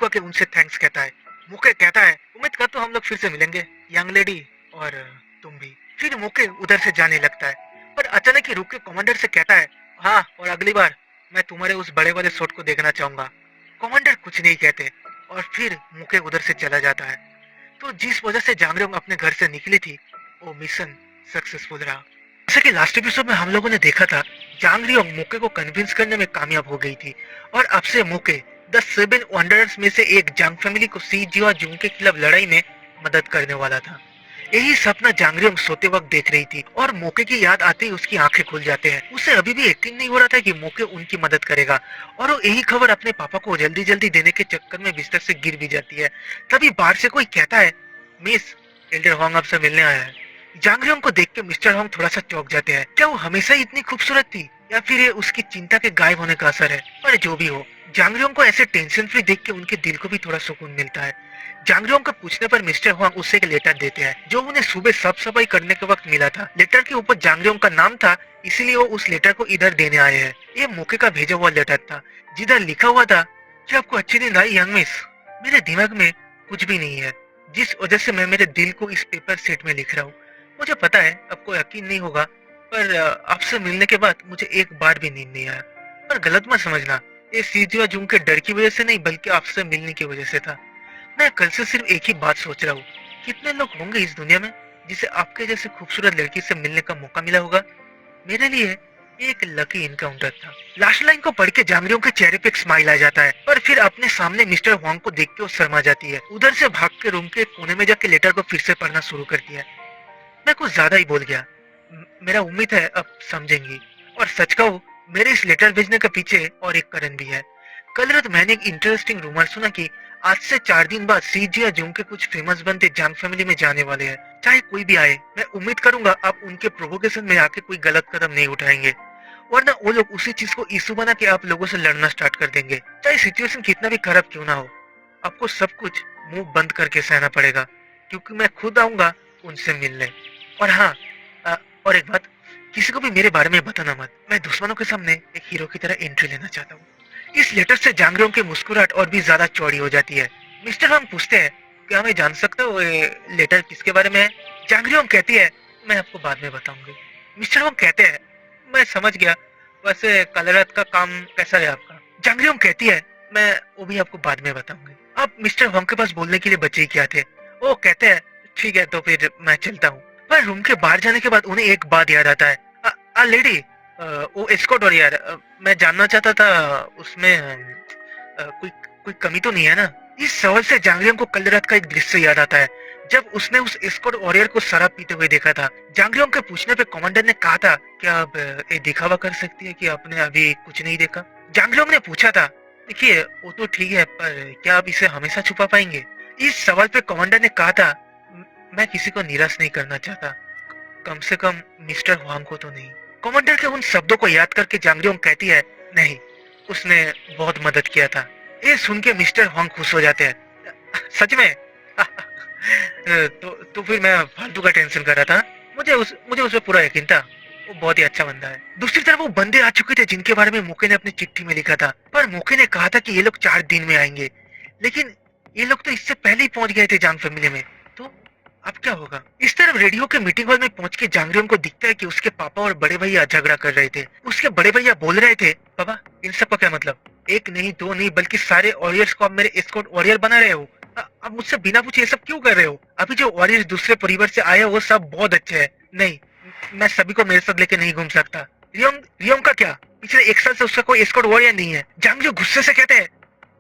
के उनसे थैंक्स कहता है। मुके कहता है उम्मीद करता हूँ हम लोग फिर से मिलेंगे यंग लेडी, और तुम भी। फिर मुके उधर से जाने लगता है, पर अचानक ही रुक के कमांडर से कहता है, हाँ और अगली बार मैं तुम्हारे उस बड़े वाले शॉट को देखना चाहूंगा। कमांडर कुछ नहीं कहते और फिर मुके उधर से चला जाता है। तो जिस वजह से जांगरेंग अपने घर से निकली थी वो मिशन सक्सेसफुल रहा। जैसे कि लास्ट एपिसोड में हम लोगों ने देखा था, जांगरियोंग मुके को कन्विंस करने में कामयाब हो गई थी और अब से मुके द सेवन वंडर्स में से एक जांग फैमिली को सी जिवा जुंग के खिलाफ लड़ाई में मदद करने वाला था। यही सपना जांगरियोंग सोते वक्त देख रही थी और मोके की याद आते ही उसकी आंखें खुल जाते हैं। उसे अभी भी यकीन नहीं हो रहा था कि मोके उनकी मदद करेगा और वो यही खबर अपने पापा को जल्दी जल्दी देने के चक्कर में बिस्तर से गिर भी जाती है। तभी बाहर से कोई कहता है, मिस, एल्डर होंग आपसे मिलने आया है। जांगरियोंग को देख के मिस्टर होंग थोड़ा सा चौंक जाते हैं। क्या वो हमेशा ही इतनी खूबसूरत थी या फिर ये उसकी चिंता के गायब होने का असर है? पर जो भी हो, जांगरियोंग को ऐसे टेंशन फ्री देख के उनके दिल को भी थोड़ा सुकून मिलता है। जांगरियोंग का पूछने पर मिस्टर हुआंग उसे एक लेटर देते हैं जो उन्हें सुबह साफ सफाई करने के वक्त मिला था। लेटर के ऊपर जांगरियोंग का नाम था, इसीलिए वो उस लेटर को इधर देने आए हैं। ये मौके का भेजा हुआ लेटर था जिधर लिखा हुआ था कि आपको अच्छी नींद आई यंग मिस? मेरे दिमाग में कुछ भी नहीं है, जिस वजह से मैं मेरे दिल को इस पेपर सेट में लिख रहा हूँ। मुझे पता है आपको यकीन नहीं होगा, पर आपसे मिलने के बाद मुझे एक बार भी नींद नहीं आया। पर गलत मत समझना, ये सीजुआ जुंग के डर की वजह से नहीं बल्कि आपसे मिलने की वजह से था। मैं कल से सिर्फ एक ही बात सोच रहा हूँ, कितने लोग होंगे इस दुनिया में जिसे आपके जैसे खूबसूरत लड़की से मिलने का मौका मिला होगा? मेरे लिए ये एक लकी इनकाउंटर था। लास्ट लाइन को पढ़ के जांगरियों के चेहरे पे एक स्माइल आ जाता है, पर फिर अपने सामने मिस्टर हुआंग को देख के वो शर्मा जाती है। उधर से भाग के रूम के कोने में जाके लेटर को फिर से पढ़ना शुरू कर दिया। मैं कुछ ज्यादा ही बोल गया, मेरा उम्मीद है अब समझेंगी। और सच कहूँ, मेरे इस लेटर भेजने के पीछे और एक कारण भी है। कल रात मैंने एक इंटरेस्टिंग रूमर सुना कि आज से 4 दिन बाद सीजिया जुंग के कुछ फेमस बंदे जांग फैमिली में जाने वाले हैं। चाहे कोई भी आए, मैं उम्मीद करूंगा आप उनके प्रोवोकेशन में आके कोई गलत कदम नहीं उठाएंगे, वरना वो लोग उसी चीज को इशू बना के आप लोगों से लड़ना स्टार्ट कर देंगे। चाहे सिचुएशन कितना भी खराब क्यों ना हो, आपको सब कुछ मुंह बंद करके सहना पड़ेगा, क्योंकि मैं खुद आऊंगा उनसे मिलने। और हाँ, और एक बात, किसी को भी मेरे बारे में बताना मत। मैं दुश्मनों के सामने एक हीरो की तरह एंट्री लेना चाहता हूँ। इस लेटर से जांगरियों की मुस्कुराहट और भी ज्यादा चौड़ी हो जाती है। मिस्टर वांग पूछते हैं, क्या मैं जान सकता हूँ ये लेटर किसके बारे में है? जांगरियों कहती है, मैं आपको बाद में बताऊंगी। मिस्टर वांग कहते हैं, मैं समझ गया, वैसे कल रात का काम कैसा है आपका? जांगरियों कहती है, मैं वो भी आपको बाद में बताऊंगी। अब मिस्टर वांग के पास बोलने के लिए बचे ही क्या थे। वो कहते हैं, ठीक है तो फिर मैं चलता हूँ। पर रूम के बाहर जाने के बाद उन्हें एक बात याद आता है, लेडी, वो एस्कॉर्ट वॉरियर, मैं जानना चाहता था उसमें कोई कोई कमी तो नहीं है ना? इस सवाल से जांगरियों को कल रात का एक दृश्य याद आता है जब उसने उस एस्कॉर्ट वॉरियर को शराब पीते हुए देखा था। जांगरियों के पूछने पे कमांडर ने कहा था, क्या आप ये दिखावा कर सकती है कि आपने अभी कुछ नहीं देखा? जांगरियों ने पूछा था, देखिए वो तो ठीक है, पर क्या आप इसे हमेशा छुपा पाएंगे? इस सवाल पे कमांडर ने कहा था, मैं किसी को निराश नहीं करना चाहता, कम से कम मिस्टर हुआंग को तो नहीं। कमांडर के उन शब्दों को याद करके जांगरियोंग कहती है, नहीं, उसने बहुत मदद किया था। ये सुन के मिस्टर हुआंग खुश हो जाते हैं, सच में? तो फिर मैं फालतू का टेंशन कर रहा था, मुझे उस पे पूरा यकीन था, वो बहुत ही अच्छा बंदा है। दूसरी तरफ वो बंदे आ चुके थे जिनके बारे में मुके ने अपनी चिट्ठी में लिखा था, पर मुके ने कहा था कि ये लोग 4 दिन में आएंगे, लेकिन ये लोग तो इससे पहले ही पहुंच गए थे जांग फैमिली में। तो अब क्या होगा? इस तरफ रेडियो के मीटिंग हॉल में पहुंच के जांगरियों को दिखता है कि उसके पापा और बड़े भैया झगड़ा कर रहे थे। उसके बड़े भैया बोल रहे थे, पापा इन सब का क्या मतलब? एक नहीं, दो नहीं, बल्कि सारे वॉरियर्स को आप मेरे एस्कॉर्ट वॉरियर बना रहे हो। अब मुझसे बिना पूछे ये सब क्यों कर रहे हो? अभी जो वॉरियर्स दूसरे परिवार से आए वो सब बहुत अच्छे हैं। नहीं, मैं सभी को मेरे साथ लेके नहीं घूम सकता। रियोंग रियोंग का क्या? पिछले 1 साल से उसका कोई एस्कॉर्ट वॉरियर नहीं है। जांगरियों गुस्से से कहते हैं,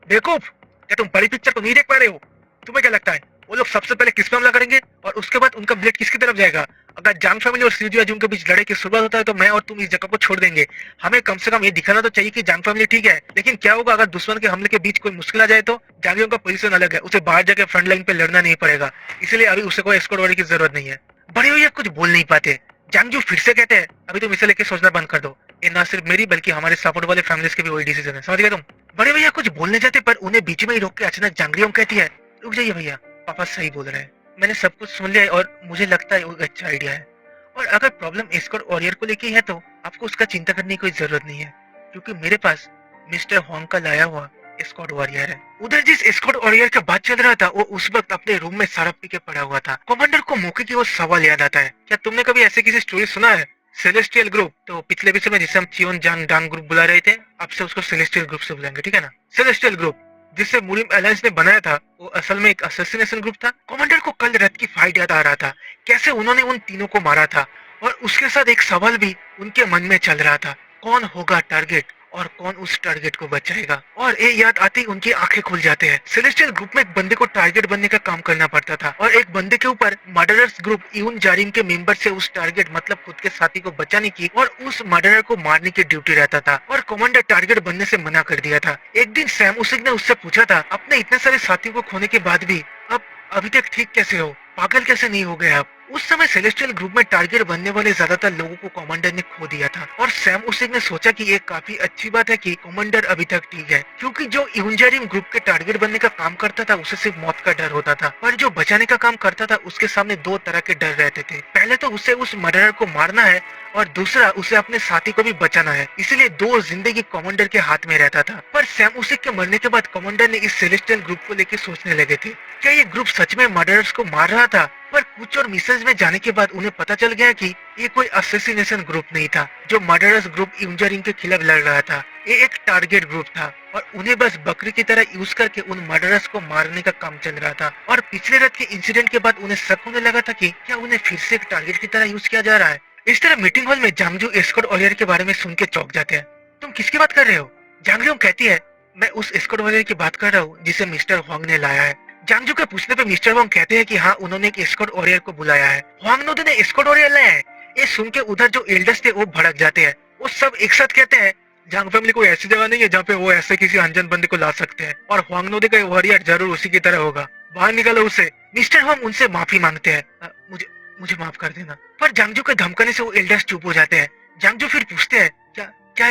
बेवकूफ, क्या तुम बड़ी पिक्चर को नहीं देख पा रहे हो? तुम्हें क्या लगता है वो लोग सबसे पहले किस पे हमला करेंगे और उसके बाद उनका ब्लेड किसकी तरफ जाएगा? अगर जांग फैमिली और सीजिया जुंग के बीच लड़ाई की शुरुआत होता है तो मैं और तुम इस जगह को छोड़ देंगे। हमें कम से कम ये दिखाना तो चाहिए कि जांग फैमिली ठीक है, लेकिन क्या होगा अगर दुश्मन के हमले के बीच कोई मुश्किल आ जाए तो? जांगियों का पोजीशन अलग है, उसे बाहर जाकर फ्रंट लाइन पे लड़ना नहीं पड़ेगा, इसलिए अभी उसे कोई एस्कॉर्ट वाले की जरूरत नहीं है। बड़े भैया कुछ बोल नहीं पाते। जांगजू फिर से कहते हैं, अभी तुम इसे लेके सोचना बंद कर दो, ये ना सिर्फ मेरी बल्कि हमारे सपोर्ट वाले फैमिलीज के भी वही डिसीजन है, समझ गए तुम? बड़े भैया कुछ बोलने जाते पर उन्हें बीच में ही रोक के अचानक जांगरियों कहती है, रुक जाइए भैया, पापा सही बोल रहे हैं, मैंने सब कुछ सुन लिया है और मुझे लगता है वो अच्छा आइडिया है। और अगर प्रॉब्लम एस्कॉर्ट वॉरियर को लेके है तो आपको उसका चिंता करने की कोई जरूरत नहीं है, क्योंकि मेरे पास मिस्टर होंग का लाया हुआ स्कॉट वॉरियर है। उधर जिस स्कॉट वॉरियर का बात चल रहा था वो उस वक्त अपने रूम में शराब पी के पड़ा हुआ था। कमांडर को मौके की वो सवाल याद आता है, क्या तुमने कभी ऐसे किसी स्टोरी सुना है? सेलेस्टियल ग्रुप, तो पिछले एपिसोड में जिसे हम चियोन जांग डांग ग्रुप बुला रहे थे, अब से उसको सेलेस्टियल ग्रुप से बुलाएंगे, ठीक है ना? सेलेस्टियल ग्रुप जिसे मुरिम अलायंस ने बनाया था वो असल में एक असैसिनेशन ग्रुप था। कमांडर को कल रात की फाइट याद आ रहा था, कैसे उन्होंने उन तीनों को मारा था, और उसके साथ एक सवाल भी उनके मन में चल रहा था, कौन होगा टारगेट और कौन उस टारगेट को बचाएगा। और ये याद आते ही उनकी आंखें खुल जाते हैं। सेलेस्टियल ग्रुप में एक बंदे को टारगेट बनने का काम करना पड़ता था और एक बंदे के ऊपर मर्डरर्स ग्रुप यून जारिम के मेंबर से उस टारगेट मतलब खुद के साथी को बचाने की और उस मर्डरर को मारने की ड्यूटी रहता था। और कमांडर टारगेट बनने से मना कर दिया था। एक दिन सैम उसिक ने उससे पूछा था, अपने इतने सारे साथियों को खोने के बाद भी अब अभी तक ठीक कैसे हो, पागल कैसे नहीं हो गए आप? उस समय सेलेस्टियल ग्रुप में टारगेट बनने वाले ज्यादातर लोगों को कमांडर ने खो दिया था और सैम उसिक ने सोचा कि ये काफी अच्छी बात है कि कमांडर अभी तक ठीक है, क्योंकि जो यूनजारिम ग्रुप के टारगेट बनने का काम करता था उसे सिर्फ मौत का डर होता था, पर जो बचाने का काम करता था उसके सामने दो तरह के डर रहते थे। पहले तो उसे उस मर्डरर को मारना है और दूसरा उसे अपने साथी को भी बचाना है, इसलिए दो जिंदगी कमांडर के हाथ में रहता था। पर सैम उसिक के मरने के बाद कमांडर ने इस सेलेस्टियल ग्रुप को लेकर सोचने लगे थे, क्या ये ग्रुप सच में मर्डरर्स को मार रहा था? पर कुछ और मिसेज में जाने के बाद उन्हें पता चल गया कि ये कोई असैसिनेशन ग्रुप नहीं था जो मर्डरर्स ग्रुप यूनजारिम के खिलाफ लड़ रहा था, ये एक टारगेट ग्रुप था और उन्हें बस बकरी की तरह यूज करके उन मर्डरर्स को मारने का काम चल रहा था। और पिछले रात के इंसिडेंट के बाद उन्हें शक होने लगा था कि क्या उन्हें फिर से एक टारगेट की तरह यूज किया जा रहा है। इस तरह मीटिंग हॉल में जांगजू स्कॉट वॉरियर के बारे में सुन के चौंक जाते हैं। तुम किसकी बात कर रहे हो? जांगजू कहती है, मैं उस स्कॉट वॉरियर की बात कर रहा हूँ जिसे मिस्टर हुआंग ने लाया है। जांगजू के पूछने पे मिस्टर वांग कहते हैं कि हाँ, उन्होंने एक स्कॉट वॉरियर को बुलाया है। हुआंग नोदे ने स्कॉट वॉरियर लाया है। ये सुन के उधर जो एल्डर्स थे वो भड़क जाते हैं। वो सब एक साथ कहते हैं, जांग फैमिली कोई ऐसी जगह नहीं है जहाँ पे वो ऐसे किसी अनजान बंदे को ला सकते हैं, और हुआंग नोदे का वॉरियर जरूर उसी की तरह होगा। बाहर निकालो उसे। मिस्टर हुआंग उनसे माफी मांगते हैं, मुझे मुझे माफ कर देना। पर जांगजू के धमकाने से वो एल्डर्स चुप हो जाते हैं। जांगजू फिर पूछते हैं, क्या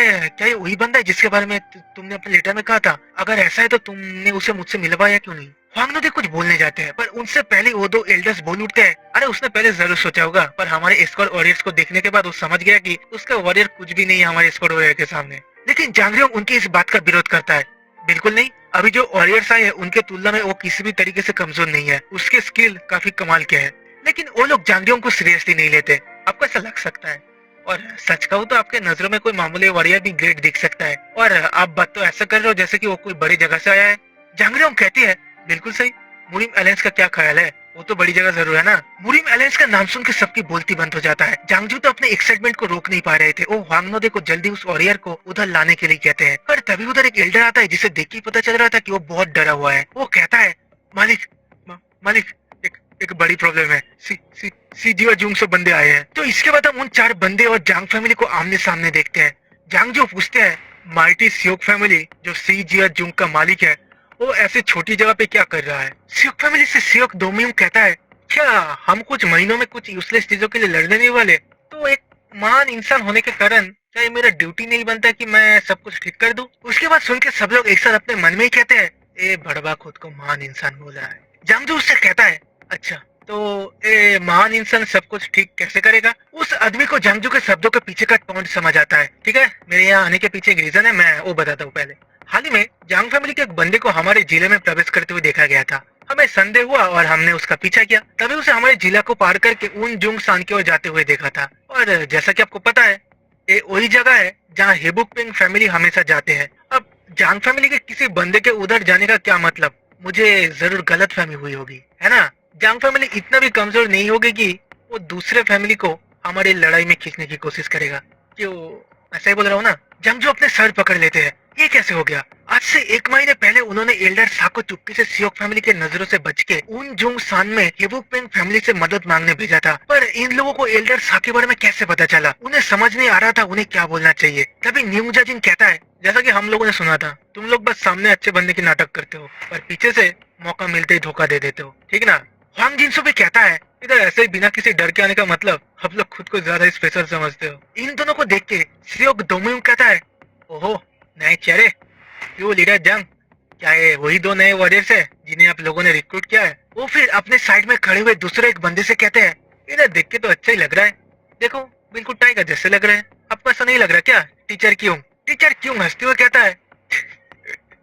ये वही बंदा है जिसके बारे में तुमने अपने लेटर में कहा था? अगर ऐसा है तो तुमने उसे मुझसे मिलवाया क्यों नहीं? हुआंग नोदे कुछ बोलने जाते हैं पर उनसे पहले वो दो एल्डर्स बोल उठते हैं, अरे उसने पहले जरूर सोचा होगा, पर हमारे स्क्वाड वॉरियर्स को देखने के बाद वो समझ गया कि उसका वॉरियर कुछ भी नहीं है हमारे स्क्वाड वॉरियर के सामने। लेकिन जांगरियोंग उनकी इस बात का विरोध करता है, बिल्कुल नहीं, अभी जो वॉरियर्स आए हैं उनके तुलना में वो किसी भी तरीके से कमजोर नहीं है, उसके स्किल काफी कमाल के हैं। लेकिन वो लोग जांगरियोंग को सीरियसली नहीं लेते। आपको ऐसा लग सकता है, और सच कहूँ तो आपके नजरों में कोई मामूली वॉरियर भी ग्रेट दिख सकता है, और आप बात तो ऐसा कर रहे हो जैसे कि वो कोई बड़ी जगह से आया है। जांगरियोंग कहती है, बिल्कुल सही, मुरिम अलायंस का क्या ख्याल है? वो तो बड़ी जगह जरूर है ना। मुरिम अलायंस का नाम सुन के सबकी बोलती बंद हो जाता है। जांगजू तो अपने एक्साइटमेंट को रोक नहीं पा रहे थे। वो हुआंग नोदे को जल्दी उस वॉरियर को उधर लाने के लिए कहते हैं, पर तभी उधर एक एल्डर आता है जिसे देख के पता चल रहा था कि वो बहुत डरा हुआ है। वो कहता है, मालिक मालिक, एक बड़ी प्रॉब्लम है। सी जी और जूंग से बंदे आए हैं। तो इसके बाद हम उन चार बंदे और जांग फैमिली को आमने सामने देखते हैं। जांग जो पूछते हैं, मार्टी सियोक फैमिली जो सी जी और जूंग का मालिक है, वो ऐसे छोटी जगह पे क्या कर रहा है? सियोक फैमिली से सियोक दोमियोंग कहता है, क्या हम कुछ महीनों में कुछ यूजलेस चीजों के लिए लड़ने नहीं वाले? तो एक महान इंसान होने के कारण क्या ये मेरा ड्यूटी नहीं बनता कि मैं सब कुछ ठीक कर दूं? उसके बाद सुन के सब लोग एक साथ अपने मन में ही कहते हैं, ए बड़बा खुद को महान इंसान बोल रहा है। जांगजू उससे कहता है, अच्छा तो ए महान इंसान सब कुछ ठीक कैसे करेगा? उस आदमी को जांगजू के शब्दों के पीछे का टोन समझ आता है। ठीक है, मेरे यहाँ आने के पीछे एक रीजन है, मैं वो बताता हूँ। पहले हाल ही में जांग फैमिली के एक बंदे को हमारे जिले में प्रवेश करते हुए देखा गया था। हमें संदेह हुआ और हमने उसका पीछा किया। तभी उसे हमारे जिला को पार करके उन जुंग सान की ओर जाते हुए देखा था। और जैसा कि आपको पता है, ये वही जगह है जहाँ हेबुक पिंग फैमिली हमेशा जाते हैं। अब जांग फैमिली के किसी बंदे के उधर जाने का क्या मतलब? मुझे जरूर गलत फहमी हुई होगी, है ना? जांग फैमिली इतना भी कमजोर नहीं होगी कि वो दूसरे फैमिली को हमारी लड़ाई में खींचने की कोशिश करेगा। क्यों, ऐसा ही बोल रहा हूँ ना? जांगजू अपने सर पकड़ लेते हैं, ये कैसे हो गया? आज से 1 महीने पहले उन्होंने एल्डर सा को चुपके से सियोक फैमिली के नजरों से बच के उन जुंग सान में हेबुक पेंग फैमिली से मदद मांगने भेजा था। पर इन लोगों को एल्डर सा के बारे में कैसे पता चला? उन्हें समझ नहीं आ रहा था उन्हें क्या बोलना चाहिए। तभी न्यूजाजिन कहता है, जैसा कि हम लोगों ने सुना था, तुम लोग बस सामने अच्छे बनने की नाटक करते हो पर पीछे से मौका मिलते ही धोखा दे देते हो, ठीक ना? हुआंग जिनसो भी कहता है, इधर ऐसे ही बिना किसी डर के आने का मतलब आप लोग खुद को ज्यादा स्पेशल समझते हो। इन दोनों को देख के सियोक दोमुंग कहता है, ओहो नए चेहरे, क्यों लीडर जंग, क्या ये वही दो नए वॉरियर्स है जिन्हें आप लोगों ने रिक्रूट किया है? वो फिर अपने साइड में खड़े हुए दूसरे एक बंदे से कहते हैं, इन्हें देख के तो अच्छा ही लग रहा है, देखो बिल्कुल टाइगर जैसे लग रहे हैं। आपको ऐसा नहीं लग रहा क्या? टीचर क्यों हंसते हुए कहता है,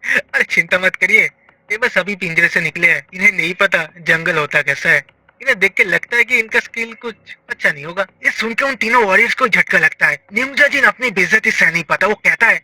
अरे चिंता मत करिए, ये बस अभी पिंजरे से निकले हैं, इन्हें नहीं पता जंगल होता कैसा है। इन्हें देख के लगता है कि इनका स्किल कुछ अच्छा नहीं होगा। ये सुन के उन तीनों वॉरियर्स को झटका लगता है। निंजा जिन अपनी बेइज्जती सह नहीं पाता, वो कहता है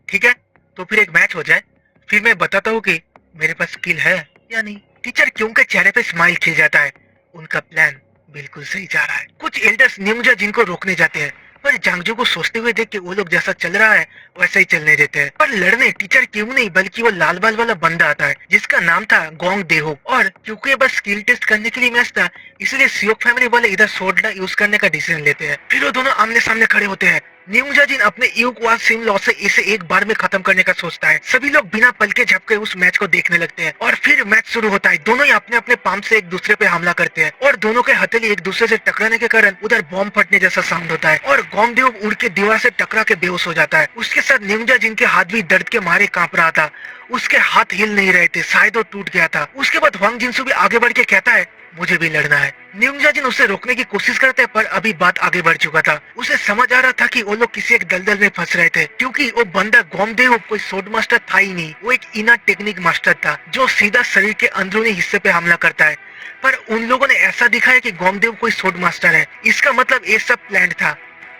ठीक है, तो फिर एक मैच हो जाए, फिर मैं बताता हूँ कि मेरे पास स्किल है या नहीं। टीचर क्यों के चेहरे पे स्माइल खिल जाता है। उनका प्लान बिल्कुल सही जा रहा है। कुछ एल्डर्स निंजा जिन को रोकने जाते हैं, पर जांगजू को सोचते हुए देख के वो लोग जैसा चल रहा है वैसे ही चलने देते हैं। पर लड़ने टीचर क्यों नहीं बल्कि वो लाल बाल वाला बंदा आता है जिसका नाम था गोंग देहो। और क्योंकि ये बस स्किल टेस्ट करने के लिए मैच था, इसलिए सियोक फैमिली वाले इधर सोडा यूज करने का डिसीजन लेते हैं। फिर वो दोनों आमने सामने खड़े होते हैं। न्यूजा जिन अपने यूकवा सिम लॉ से इसे एक बार में खत्म करने का सोचता है। सभी लोग बिना पलके झपके उस मैच को देखने लगते हैं और फिर मैच शुरू होता है। दोनों ही अपने अपने पाम से एक दूसरे पे हमला करते हैं और दोनों के हथेली एक दूसरे से टकराने के कारण उधर बॉम्ब फटने जैसा साउंड होता है और गोमदेव उड़ के दीवार से टकरा के बेहोश हो जाता है। उसके साथ निंजा जिनके हाथ भी दर्द के मारे कांप रहा था, उसके हाथ हिल नहीं रहे थे, शायद वो टूट गया था। उसके बाद वांग जिनसू भी आगे बढ़ के कहता है मुझे भी लड़ना है। न्यूंजा जिन उसे रोकने की कोशिश करते हैं, पर अभी बात आगे बढ़ चुका था। उसे समझ आ रहा था कि वो लोग किसी एक दलदल में फंस रहे थे, क्योंकि वो बंदा गोमदेव कोई स्वॉर्ड मास्टर था ही नहीं, वो एक इनर टेक्निक मास्टर था जो सीधा शरीर के अंदरूनी हिस्से पे हमला करता है। पर उन लोगों ने ऐसा दिखाया कि गोमदेव कोई स्वॉर्ड मास्टर है, इसका मतलब ये सब प्लान था,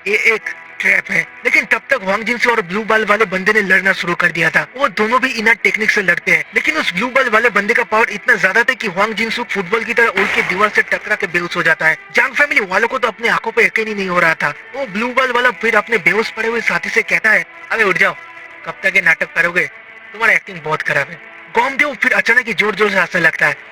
ये एक ट्रैप है। लेकिन तब तक वांग जिनसे और ब्लू बाल वाले बंदे ने लड़ना शुरू कर दिया था। वो दोनों भी इनर टेक्निक से लड़ते हैं, लेकिन उस ब्लू बाल वाले बंदे का पावर इतना ज्यादा था कि वांग जिनसु फुटबॉल की तरह उड़ के दीवार से टकरा के बेहोश हो जाता है। जांग फैमिली वालों को तो अपने आंखों पे यकीन ही नहीं हो रहा था। वो ब्लू बाल वाला फिर अपने बेहोश पड़े हुए साथी से कहता है अबे उठ जाओ, कब तक ये नाटक करोगे, तुम्हारा एक्टिंग बहुत खराब है। गोमदेव फिर अचानक ही जोर जोर से हंसने लगता है।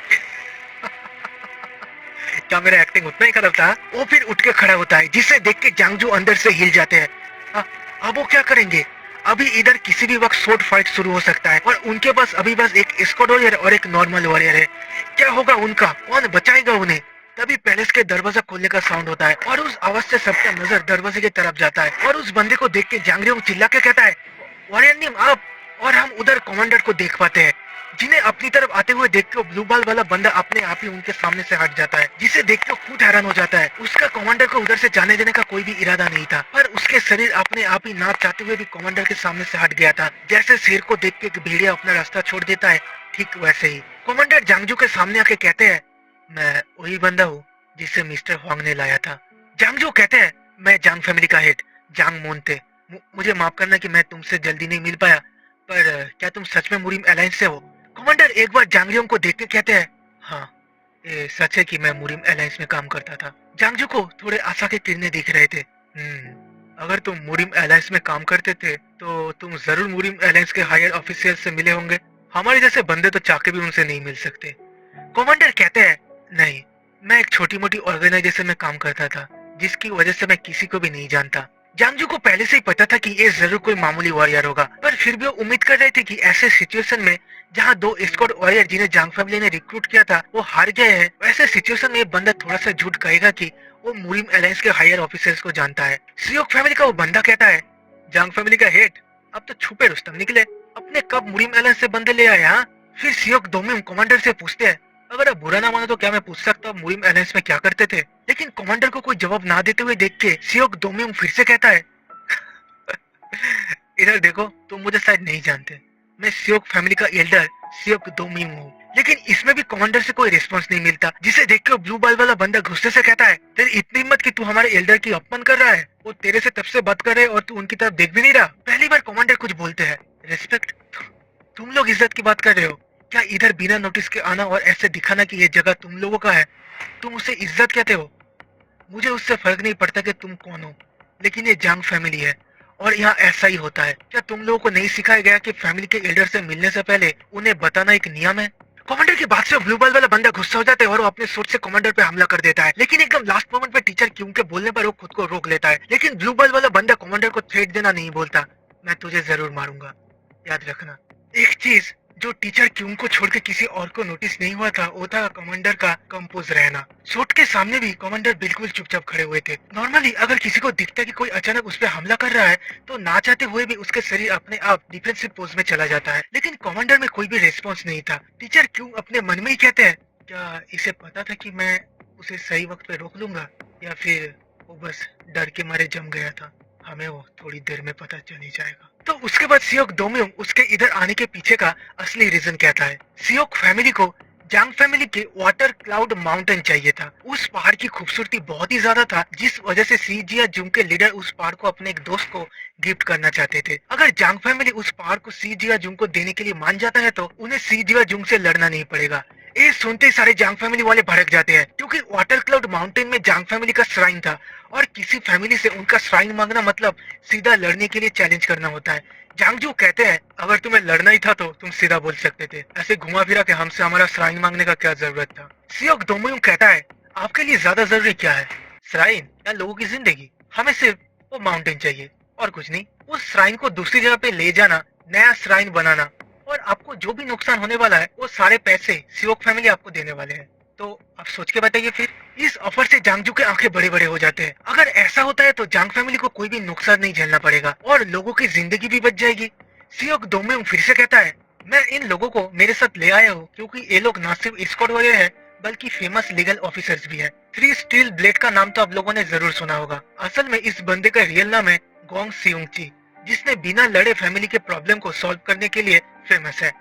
क्या मेरा एक्टिंग उतना ही खराब था? वो फिर उठ के खड़ा होता है, जिसे देख के जांगजू अंदर से हिल जाते हैं। अब वो क्या करेंगे? अभी इधर किसी भी वक्त शॉर्ट फाइट शुरू हो सकता है और उनके पास अभी बस एक स्क्वाड वॉरियर और एक नॉर्मल वॉरियर है। क्या होगा उनका? कौन बचाएगा उन्हें? तभी पैलेस के दरवाजा खोलने का साउंड होता है और उस आवाज से सबका नजर दरवाजे की तरफ जाता है और उस बंदे को देख के जांगरियोंग चिल्ला के कहता है वॉरियर नीम आप। और हम उधर कमांडर को देख पाते हैं, जिन्हें अपनी तरफ आते हुए देख के ब्लू बाल वाला बंदा अपने आप ही उनके सामने से हट जाता है, जिसे देख के खुद हैरान हो जाता है। उसका कमांडर को उधर से जाने देने का कोई भी इरादा नहीं था, पर उसके शरीर अपने आप ही नाच चाहते हुए भी कमांडर के सामने से हट गया था। जैसे शेर को देख के एक भेड़िया अपना रास्ता छोड़ देता है, ठीक वैसे ही कमांडर जांगजू के सामने आके कहते हैं मैं वही बंदा हूँ जिसे मिस्टर हुआंग ने लाया था। जांगजू कहते हैं मैं जांग फैमिली का हेड जांग मोन्टे, मुझे माफ करना कि मैं तुमसे जल्दी नहीं मिल पाया, पर क्या तुम सच में मुरीम अलायंस से हो? कमांडर एक बार जांगरियोंग को देख के कहते हैं हाँ, ये सच है कि मैं मुरीम अलायंस में काम करता था। जांगजू को थोड़े आशा के किरणें दिख रहे थे। अगर तुम मुरीम अलायंस में काम करते थे तो तुम जरूर मुरीम अलायंस के हायर ऑफिशियल से मिले होंगे। हमारे जैसे बंदे तो चाके भी उनसे नहीं मिल सकते। कमांडर कहते हैं नहीं, मैं एक छोटी मोटी ऑर्गेनाइजेशन में काम करता था, जिसकी वजह से मैं किसी को भी नहीं जानता। जांगजू को पहले से ही पता था कि ये जरूर कोई मामूली वॉरियर होगा, पर फिर भी वो उम्मीद कर रहे थे कि ऐसे सिचुएशन में जहाँ दो स्क्वाड वॉरियर जिन्हें जांग फैमिली ने रिक्रूट किया था वो हार गए हैं, वैसे सिचुएशन में ये बंदा थोड़ा सा झूठ कहेगा कि वो मुरीम अलायंस के हायर ऑफिसर्स को जानता है। सियोक फैमिली का वो बंदा कहता है जांग फैमिली का हेड अब तो छुपे रुस्तम निकले, अपने कब मुरीम अलायंस से बंदे ले आए? हाँ। फिर सियोक दोमिम कमांडर से पूछते हैं अगर आप बुरा ना मानो तो क्या मैं पूछ सकता हूँ मुरीम अलायंस में क्या करते थे? लेकिन कमांडर को कोई जवाब ना देते हुए देख के सियोक दोमिम फिर से कहता है इधर देखो, तुम मुझे शायद नहीं जानते, मैं सियोक फैमिली का एल्डर सियोक दोमिंग हूँ। लेकिन इसमें भी कमांडर से कोई रिस्पांस नहीं मिलता, जिसे देख के ब्लू बाल वाला बंदा गुस्से से कहता है तेरी इतनी हिम्मत कि तू हमारे एल्डर की अपमान कर रहा है, वो तेरे से तब से बात कर रहे और तू उनकी तरफ देख भी नहीं रहा। पहली बार कमांडर कुछ बोलते हैं रिस्पेक्ट, तुम लोग इज्जत की बात कर रहे हो क्या? इधर बिना नोटिस के आना और ऐसे दिखाना कि ये जगह तुम लोगों का है, तुम उसे इज्जत कहते हो? मुझे उससे फर्क नहीं पड़ता कि तुम कौन हो, लेकिन ये जांग फैमिली है और यहाँ ऐसा ही होता है। क्या तुम लोगों को नहीं सिखाया गया कि फैमिली के एल्डर से मिलने से पहले उन्हें बताना एक नियम है? कमांडर की बात से ब्लू बाल वाला बंदा गुस्सा हो जाता है और वो अपने सूट से कमांडर पे हमला कर देता है, लेकिन एकदम लास्ट मोमेंट पे टीचर क्यों के बोलने पर वो खुद को रोक लेता है। लेकिन ब्लू बाल वाला बंदा कमांडर को थ्रेट देना नहीं बोलता, मैं तुझे जरूर मारूंगा, याद रखना। एक चीज जो टीचर क्यूंग को छोड़ के किसी और को नोटिस नहीं हुआ था वो था कमांडर का कंपोज रहना। सूट के सामने भी कमांडर बिल्कुल चुपचाप खड़े हुए थे। नॉर्मली अगर किसी को दिखता कि कोई अचानक उस पर हमला कर रहा है तो ना चाहते हुए भी उसके शरीर अपने आप डिफेंसिव पोज में चला जाता है, लेकिन कमांडर में कोई भी रिस्पॉन्स नहीं था। टीचर क्यों अपने मन में ही कहते हैं क्या इसे पता था कि मैं उसे सही वक्त पे रोक लूंगा, या फिर वो बस डर के मारे जम गया था, हमें वो थोड़ी देर में पता चल ही जाएगा। तो उसके बाद सियोक दोम्योंग उसके इधर आने के पीछे का असली रीजन कहता है। सियोक फैमिली को जांग फैमिली के वाटर क्लाउड माउंटेन चाहिए था। उस पहाड़ की खूबसूरती बहुत ही ज्यादा था, जिस वजह से सी जिया जुंग के लीडर उस पहाड़ को अपने एक दोस्त को गिफ्ट करना चाहते थे। अगर जांग फैमिली उस पहाड़ को सी जिया जुंग को देने के लिए मान जाता है तो उन्हें सी जिया जुंग से लड़ना नहीं पड़ेगा। ये सुनते ही सारे जांग फैमिली वाले भड़क जाते हैं, क्योंकि वाटर क्लाउड माउंटेन में जांग फैमिली का श्राइन था और किसी फैमिली से उनका श्राइन मांगना मतलब सीधा लड़ने के लिए चैलेंज करना होता है। जांगजू कहते हैं अगर तुम्हें लड़ना ही था तो तुम सीधा बोल सकते थे, ऐसे घुमा फिरा के हमसे हमारा श्राइन मांगने का क्या जरूरत था। सियोक दोमोयुंग कहता है आपके लिए ज्यादा जरूरी क्या है, श्राइन या लोगों की जिंदगी? हमें सिर्फ वो माउंटेन चाहिए और कुछ नहीं। उस श्राइन को दूसरी जगह पे ले जाना, नया श्राइन बनाना, और आपको जो भी नुकसान होने वाला है वो सारे पैसे सियोक फैमिली आपको देने वाले हैं। तो आप सोच के बताइए फिर। इस ऑफर से जांगजू के आंखें बड़े बड़े हो जाते हैं। अगर ऐसा होता है तो जांग फैमिली को कोई भी नुकसान नहीं झेलना पड़ेगा और लोगों की जिंदगी भी बच जाएगी। सियोक दोम्योंग फिर से कहता है मैं इन लोगों को मेरे साथ ले आया हूँ क्योंकि ये लोग न सिर्फ स्क्वाड वाले हैं बल्कि फेमस लीगल ऑफिसर्स भी हैं। थ्री स्टील ब्लेड का नाम तो आप लोगों ने जरूर सुना होगा। असल में इस बंदे का रियल नाम है गोंग सियोंगची, जिसने बिना लड़े फैमिली के प्रॉब्लम को सॉल्व करने के लिए फेमस है।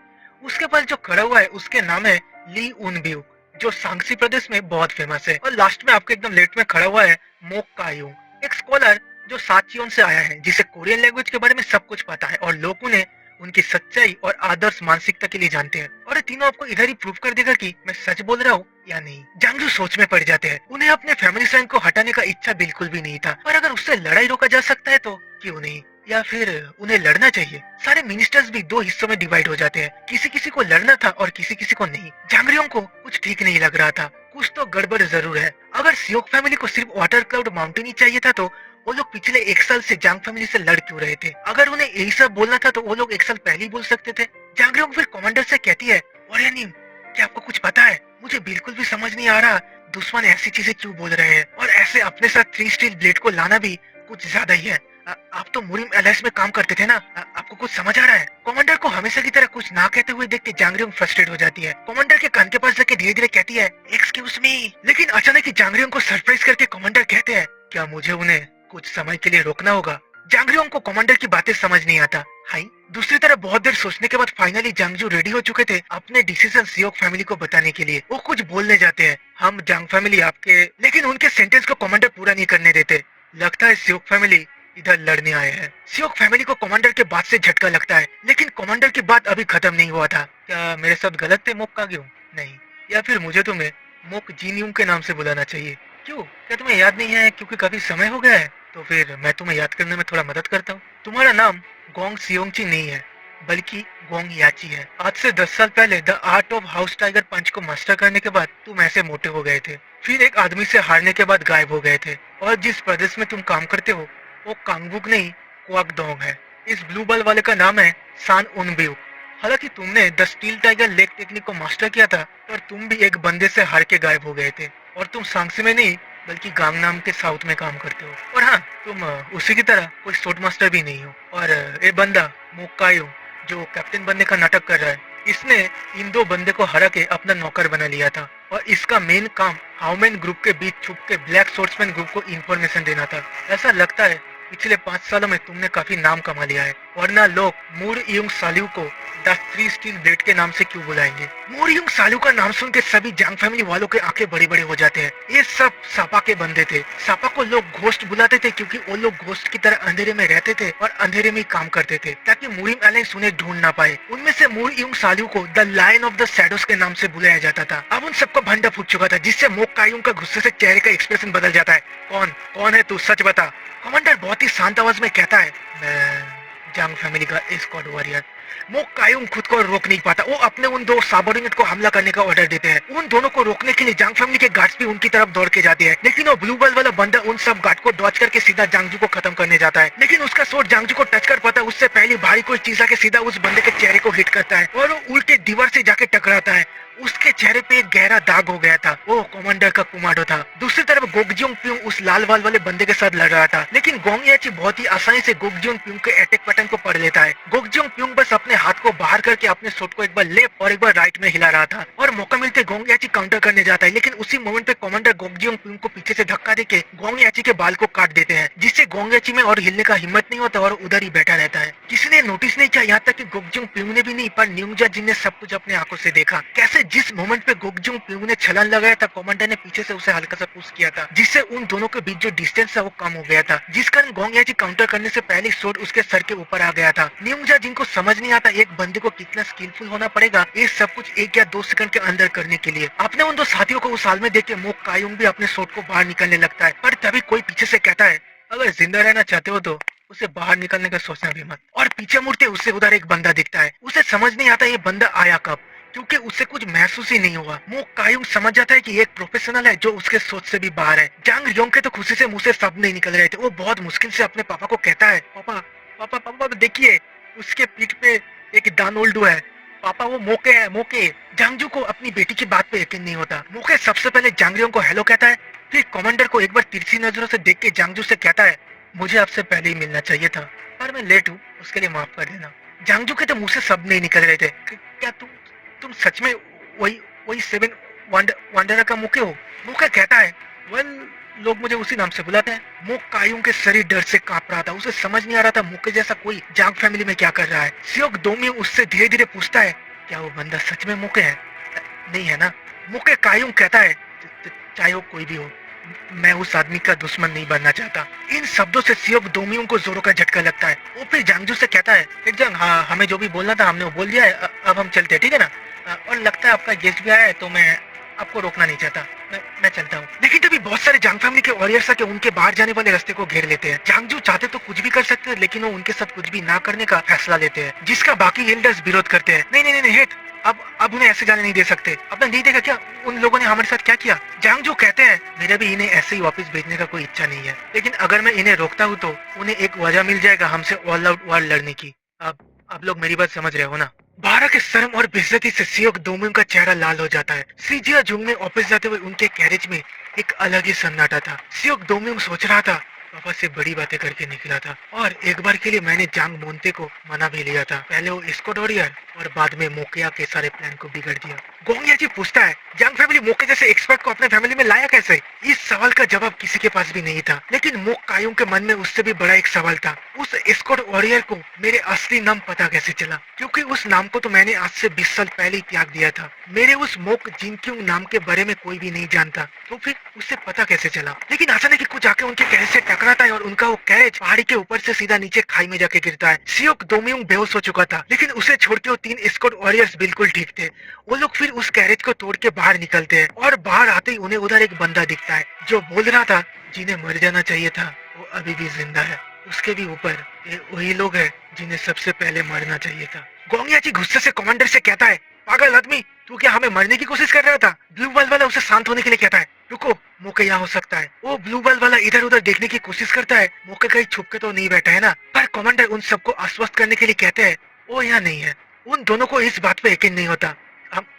उसके पास जो खड़ा हुआ है उसके नाम है ली उनब्यू, जो सांगसी प्रदेश में बहुत फेमस है। और लास्ट में आपके एकदम लेफ्ट में खड़ा हुआ है मोक कायूंग, एक स्कॉलर जो साचियोन से आया है, जिसे कोरियन लैंग्वेज के बारे में सब कुछ पता है और लोग उन्हें उनकी सच्चाई और आदर्श मानसिकता के लिए जानते हैं। और ये तीनों आपको इधर ही प्रूव कर देगा कि मैं सच बोल रहा हूँ या नहीं। जांगजू सोच में पड़ जाते हैं। उन्हें अपने फैमिली साइन को हटाने का इच्छा बिल्कुल भी नहीं था, पर अगर उससे लड़ाई रोका जा सकता है तो क्यों नहीं, या फिर उन्हें लड़ना चाहिए। सारे मिनिस्टर्स भी दो हिस्सों में डिवाइड हो जाते हैं, किसी किसी को लड़ना था और किसी किसी को नहीं। जांगरियों को कुछ ठीक नहीं लग रहा था, कुछ तो गड़बड़ जरूर है। अगर सियोक फैमिली को सिर्फ वाटर क्लाउड माउंटेन ही चाहिए था तो वो लोग पिछले एक साल से जांग फैमिली से लड़ क्यों रहे थे? अगर उन्हें यही सब बोलना था तो वो लोग एक साल पहले ही बोल सकते थे। जांगरियों फिर कमांडर से कहती है ओरेनिम, क्या आपको कुछ पता है? मुझे बिल्कुल भी समझ नहीं आ रहा दुश्मन ऐसी चीजें क्यों बोल रहे हैं, और ऐसे अपने साथ थ्री स्टील ब्लेड को लाना भी कुछ ज्यादा ही है। आप तो मुरिम एलायंस में काम करते थे ना, आपको कुछ समझ आ रहा है? कमांडर को हमेशा की तरह कुछ ना कहते हुए देख के जांगरियों फ्रस्ट्रेट हो जाती है। कमांडर के कान के पास जाके धीरे धीरे कहती है एक्सक्यूज मी, लेकिन अचानक ही जांगरियों को सरप्राइज करके कमांडर कहते हैं क्या मुझे उन्हें कुछ समय के लिए रोकना होगा? जांगरियों को कमांडर की बातें समझ नहीं आता। हाय, दूसरी तरफ बहुत देर सोचने के बाद फाइनली जांगजू रेडी हो चुके थे अपने डिसीजन सियोक फैमिली को बताने के लिए। वो कुछ बोलने जाते हैं, हम जांग फैमिली आपके, लेकिन उनके सेंटेंस को कमांडर पूरा नहीं करने देते। लगता है सियोक फैमिली इधर लड़ने आए हैं। सियोक फैमिली को कमांडर के बात से झटका लगता है, लेकिन कमांडर की बात अभी खत्म नहीं हुआ था। क्या मेरे साथ गलत थे मोक काग्यूं? नहीं, या फिर मुझे तुम्हें मोक जिनयूंग के नाम से बुलाना चाहिए? क्यों, क्या तुम्हें याद नहीं है क्योंकि काफी समय हो गया है? तो फिर मैं तुम्हें याद करने में थोड़ा मदद करता हूँ। तुम्हारा नाम गोंग सियोंगची नहीं है बल्कि गोंग याची है। आज से 10 साल पहले the art of house tiger punch को मास्टर करने के बाद तुम ऐसे मोटे हो गए थे, फिर एक आदमी से हारने के बाद गायब हो गए थे, और जिस प्रदेश में तुम काम करते हो वो कांगबुक नहीं क्वाकडोंग है। इस ब्लू बॉल वाले का नाम है सान उनब्यू। हालांकि तुमने the steel tiger leg technique को मास्टर किया था, पर तुम भी एक बंदे से हार के गायब हो गए थे, और तुम सांगसी में नहीं बल्कि गांगनाम के साउथ में काम करते हो। और हाँ, तुम उसी की तरह कोई स्पोर्ट मास्टर भी नहीं हो। और ये बंदा मोकायो जो कैप्टन बनने का नाटक कर रहा है, इसने इन दो बंदे को हरा के अपना नौकर बना लिया था, और इसका मेन काम हाउमैन ग्रुप के बीच छुप के ब्लैक सोर्ट्समैन ग्रुप को इंफॉर्मेशन देना था। ऐसा लगता है पिछले 5 सालों में तुमने काफी नाम कमा लिया है, वरना लोग मूर युंग साल्यू को द थ्री स्टील ब्लेड के नाम से क्यों बुलाएंगे? मूर युंग साल्यू का नाम सुन के सभी जांग फैमिली वालों के आंखें बड़े बड़े हो जाते हैं। ये सब सापा के बंदे थे। सापा को लोग घोस्ट बुलाते थे क्योंकि वो लोग घोस्ट की तरह अंधेरे में रहते थे और अंधेरे में ही काम करते थे ताकि मुरिम एलायंस उन्हें ढूंढ ना पाए। उनमें से मूर युंग साल्यू को the lion of the shadows के नाम से बुलाया जाता था। अब उन सबका भंडा फूट चुका था, जिससे मोक कायुंग का गुस्से से चेहरे का एक्सप्रेशन बदल जाता है। कौन है तू, सच बता। कमांडर बहुत ही शांत आवाज में कहता है मैं जांग फैमिली का स्क्वाड वॉरियर। मोक कायुंग खुद को रोक नहीं पाता। वो अपने उन दो सबऑर्डिनेट को हमला करने का ऑर्डर देते हैं। उन दोनों को रोकने के लिए जांग फैमिली के गार्ड्स भी उनकी तरफ दौड़ के जाते हैं, लेकिन वो ब्लू बॉल वाला बंदा उन सब गार्ड को डॉच करके सीधा जांगजू को खत्म करने जाता है। लेकिन उसका शॉट जांगजू को टच कर पाता है उससे पहले भारी कोई चीज आके सीधा उस बंदे के चेहरे को हिट करता है और वो उल्टे दीवार से जाके टकराता है। उसके चेहरे पे एक गहरा दाग हो गया था। वो कमांडर का कुमाडो था। दूसरी तरफ गोगजियोंग प्यूंग उस लाल वाल वाले बंदे के साथ लड़ रहा था, लेकिन गोंग याची बहुत ही आसानी से गोगजियोंग प्यूंग के अटैक पैटर्न को पढ़ लेता है। गोगजियोंग प्यूंग बस अपने हाथ को बाहर करके अपने शॉट को एक बार लेफ्ट और एक बार राइट में हिला रहा था और मौका मिलते गोंग याची काउंटर करने जाता है, लेकिन उसी मोमेंट पे कमांडर गोगजियोंग प्यूंग को पीछे से धक्का देके गोंग याची के बाल को काट देते हैं, जिससे गोंग याची में और हिलने का हिम्मत नहीं होता और उधर ही बैठा रहता है। किसी ने नोटिस नहीं किया, यहाँ तक कि गोगजियोंग प्यूंग ने भी नहीं, पर न्यूंगजा जिन ने सब कुछ अपने आंखों से देखा। कैसे जिस मोमेंट पे गोगजियोंग प्यूंग ने छलांग लगाया था, कमांडर ने पीछे से उसे हल्का सा पुश किया था, जिससे उन दोनों के बीच जो डिस्टेंस था वो कम हो गया था, जिस कारण गोंग याची काउंटर करने से पहले शॉट उसके सर के ऊपर आ गया था। न्यूंगजा जिनको समझ नहीं आता एक बंदे को कितना स्किलफुल होना पड़ेगा ये सब कुछ 1 या 2 सेकंड के अंदर करने के लिए। अपने उन दो साथियों को उस हाल में देख के मोक कायुंग भी अपने शॉट को बाहर निकलने लगता है, पर तभी कोई पीछे से कहता है, अगर जिंदा रहना चाहते हो तो उसे बाहर निकलने का सोचना भी मत। और पीछे मुड़ते उससे उधर एक बंदा दिखता है। उसे समझ नहीं आता ये बंदा आया कब, क्योंकि उससे कुछ महसूस ही नहीं हुआ। मोक कायुंग समझ जाता है कि ये एक प्रोफेशनल है जो उसके सोच से भी बाहर है। जांग रियोंग के तो खुशी से मुंह से शब्द नहीं निकल रहे थे। वो बहुत मुश्किल से अपने पापा को कहता है, पापा पापा पापा देखिए उसके पीठ पे एक दानोल्डू है, पापा वो मोके है मोके। जांगजू को अपनी बेटी की बात पे यकीन नहीं होता। मोके सबसे पहले जांगरियोंग को हेलो कहता है, फिर कमांडर को एक बार तिरछी नजरों से देख के जांगजू से कहता है, मुझे आपसे पहले ही मिलना चाहिए था पर मैं लेट हूँ, उसके लिए माफ कर देना। जांगजू के तो मुंह से शब्द नहीं निकल रहे थे। क्या तुम सच में वही वही सेवन वांडरा का मुके हो? मुके कहता है, वेल लोग मुझे उसी नाम से बुलाते हैं। मोक कायुंग के शरीर डर से कांप रहा था। उसे समझ नहीं आ रहा था मुके जैसा कोई जांग फैमिली में क्या कर रहा है। सियोक दोमियों उससे धीरे धीरे पूछता है, क्या वो बंदा सच में मुके है? नहीं है ना? मुके कायुंग कहता है, चाहे वो कोई भी हो, मैं उस आदमी का दुश्मन नहीं बनना चाहता। इन शब्दों से सियोक दोमियों को जोरों का झटका लगता है। वो फिर जांगजू से कहता है, जांग हाँ हमें जो भी बोलना था हमने वो बोल दिया है, अब हम चलते हैं, ठीक है ना? और लगता है आपका गेस्ट भी आया है तो मैं आपको रोकना नहीं चाहता, मैं चलता हूँ। लेकिन तभी बहुत सारे जांग फैमिली के वॉरियर्स आके उनके बाहर जाने वाले रास्ते को घेर लेते हैं। जांगजू चाहते तो कुछ भी कर सकते हैं, लेकिन वो उनके साथ कुछ भी ना करने का फैसला लेते हैं, जिसका बाकी एल्डर्स विरोध करते हैं। नहीं नहीं नहीं हेट, अब उन्हें ऐसे जाने नहीं दे सकते। आपने नहीं देखा क्या उन लोगों ने हमारे साथ क्या किया? जांगजू कहते हैं, मेरे भी इन्हें ऐसे ही वापस भेजने का कोई इच्छा नहीं है, लेकिन अगर मैं इन्हें रोकता हूँ तो उन्हें एक वजह मिल जाएगा हमसे ऑल आउट वार लड़ने की। अब लोग मेरी बात समझ रहे हो ना? बारह के शर्म और बेइज्जती से सियोक दोमियों का चेहरा लाल हो जाता है। सीजिया जुंग में ऑफिस जाते हुए उनके कैरेज में एक अलग ही सन्नाटा था। सियोक दोमियों सोच रहा था, पापा से बड़ी बातें करके निकला था और एक बार के लिए मैंने जांग मोन्ते को मना भी लिया था। पहले वो स्कॉट वॉरियर और बाद में मोकिया के सारे प्लान को बिगड़ दिया। गोंगिया जी पूछता है, जांग फैमिली मोके जैसे एक्सपर्ट को अपने फैमिली में लाया कैसे? इस सवाल का जवाब किसी के पास भी नहीं था, लेकिन मोक कायुंग के मन में उससे भी बड़ा एक सवाल था, उस स्कॉट वॉरियर को मेरे असली नाम पता कैसे चला? क्योंकि उस नाम को तो मैंने आज से 20 साल पहले ही त्याग दिया था। मेरे उस मोक जिनक्यूंग नाम के बारे में कोई भी नहीं जानता, तो फिर उससे पता कैसे चला? लेकिन अचानक कुछ आके उनके कैरेज से टकराता है और उनका वो कैरेज पहाड़ी के ऊपर से सीधा नीचे खाई में जाके गिरता है। सियोक दोमियोंग बेहोश हो चुका था, लेकिन उसे छोड़ के वो 3 स्कॉट वॉरियर्स बिल्कुल ठीक थे। वो लोग फिर उस कैरेज को तोड़ के बाहर निकलते हैं और बाहर आते ही उन्हें उधर एक बंदा दिखता है जो बोल रहा था, जिन्हें मर जाना चाहिए था वो अभी भी जिंदा है। उसके भी ऊपर ये वही लोग हैं जिन्हें सबसे पहले मरना चाहिए था। गोंगिया जी गुस्से से कमांडर से कहता है, पागल आदमी, तू क्या हमें मरने की कोशिश कर रहा था? ब्लू बॉल वाला उसे शांत होने के लिए कहता है, रुको, मोके यहाँ हो सकता है। वो ब्लू बॉल वाला इधर उधर देखने की कोशिश करता है, मोके कहीं छुप के तो नहीं बैठा है ना? पर कमांडर उन सबको आश्वस्त करने के लिए कहते हैं, वो यहाँ नहीं है। उन दोनों को इस बात पे यकीन नहीं होता।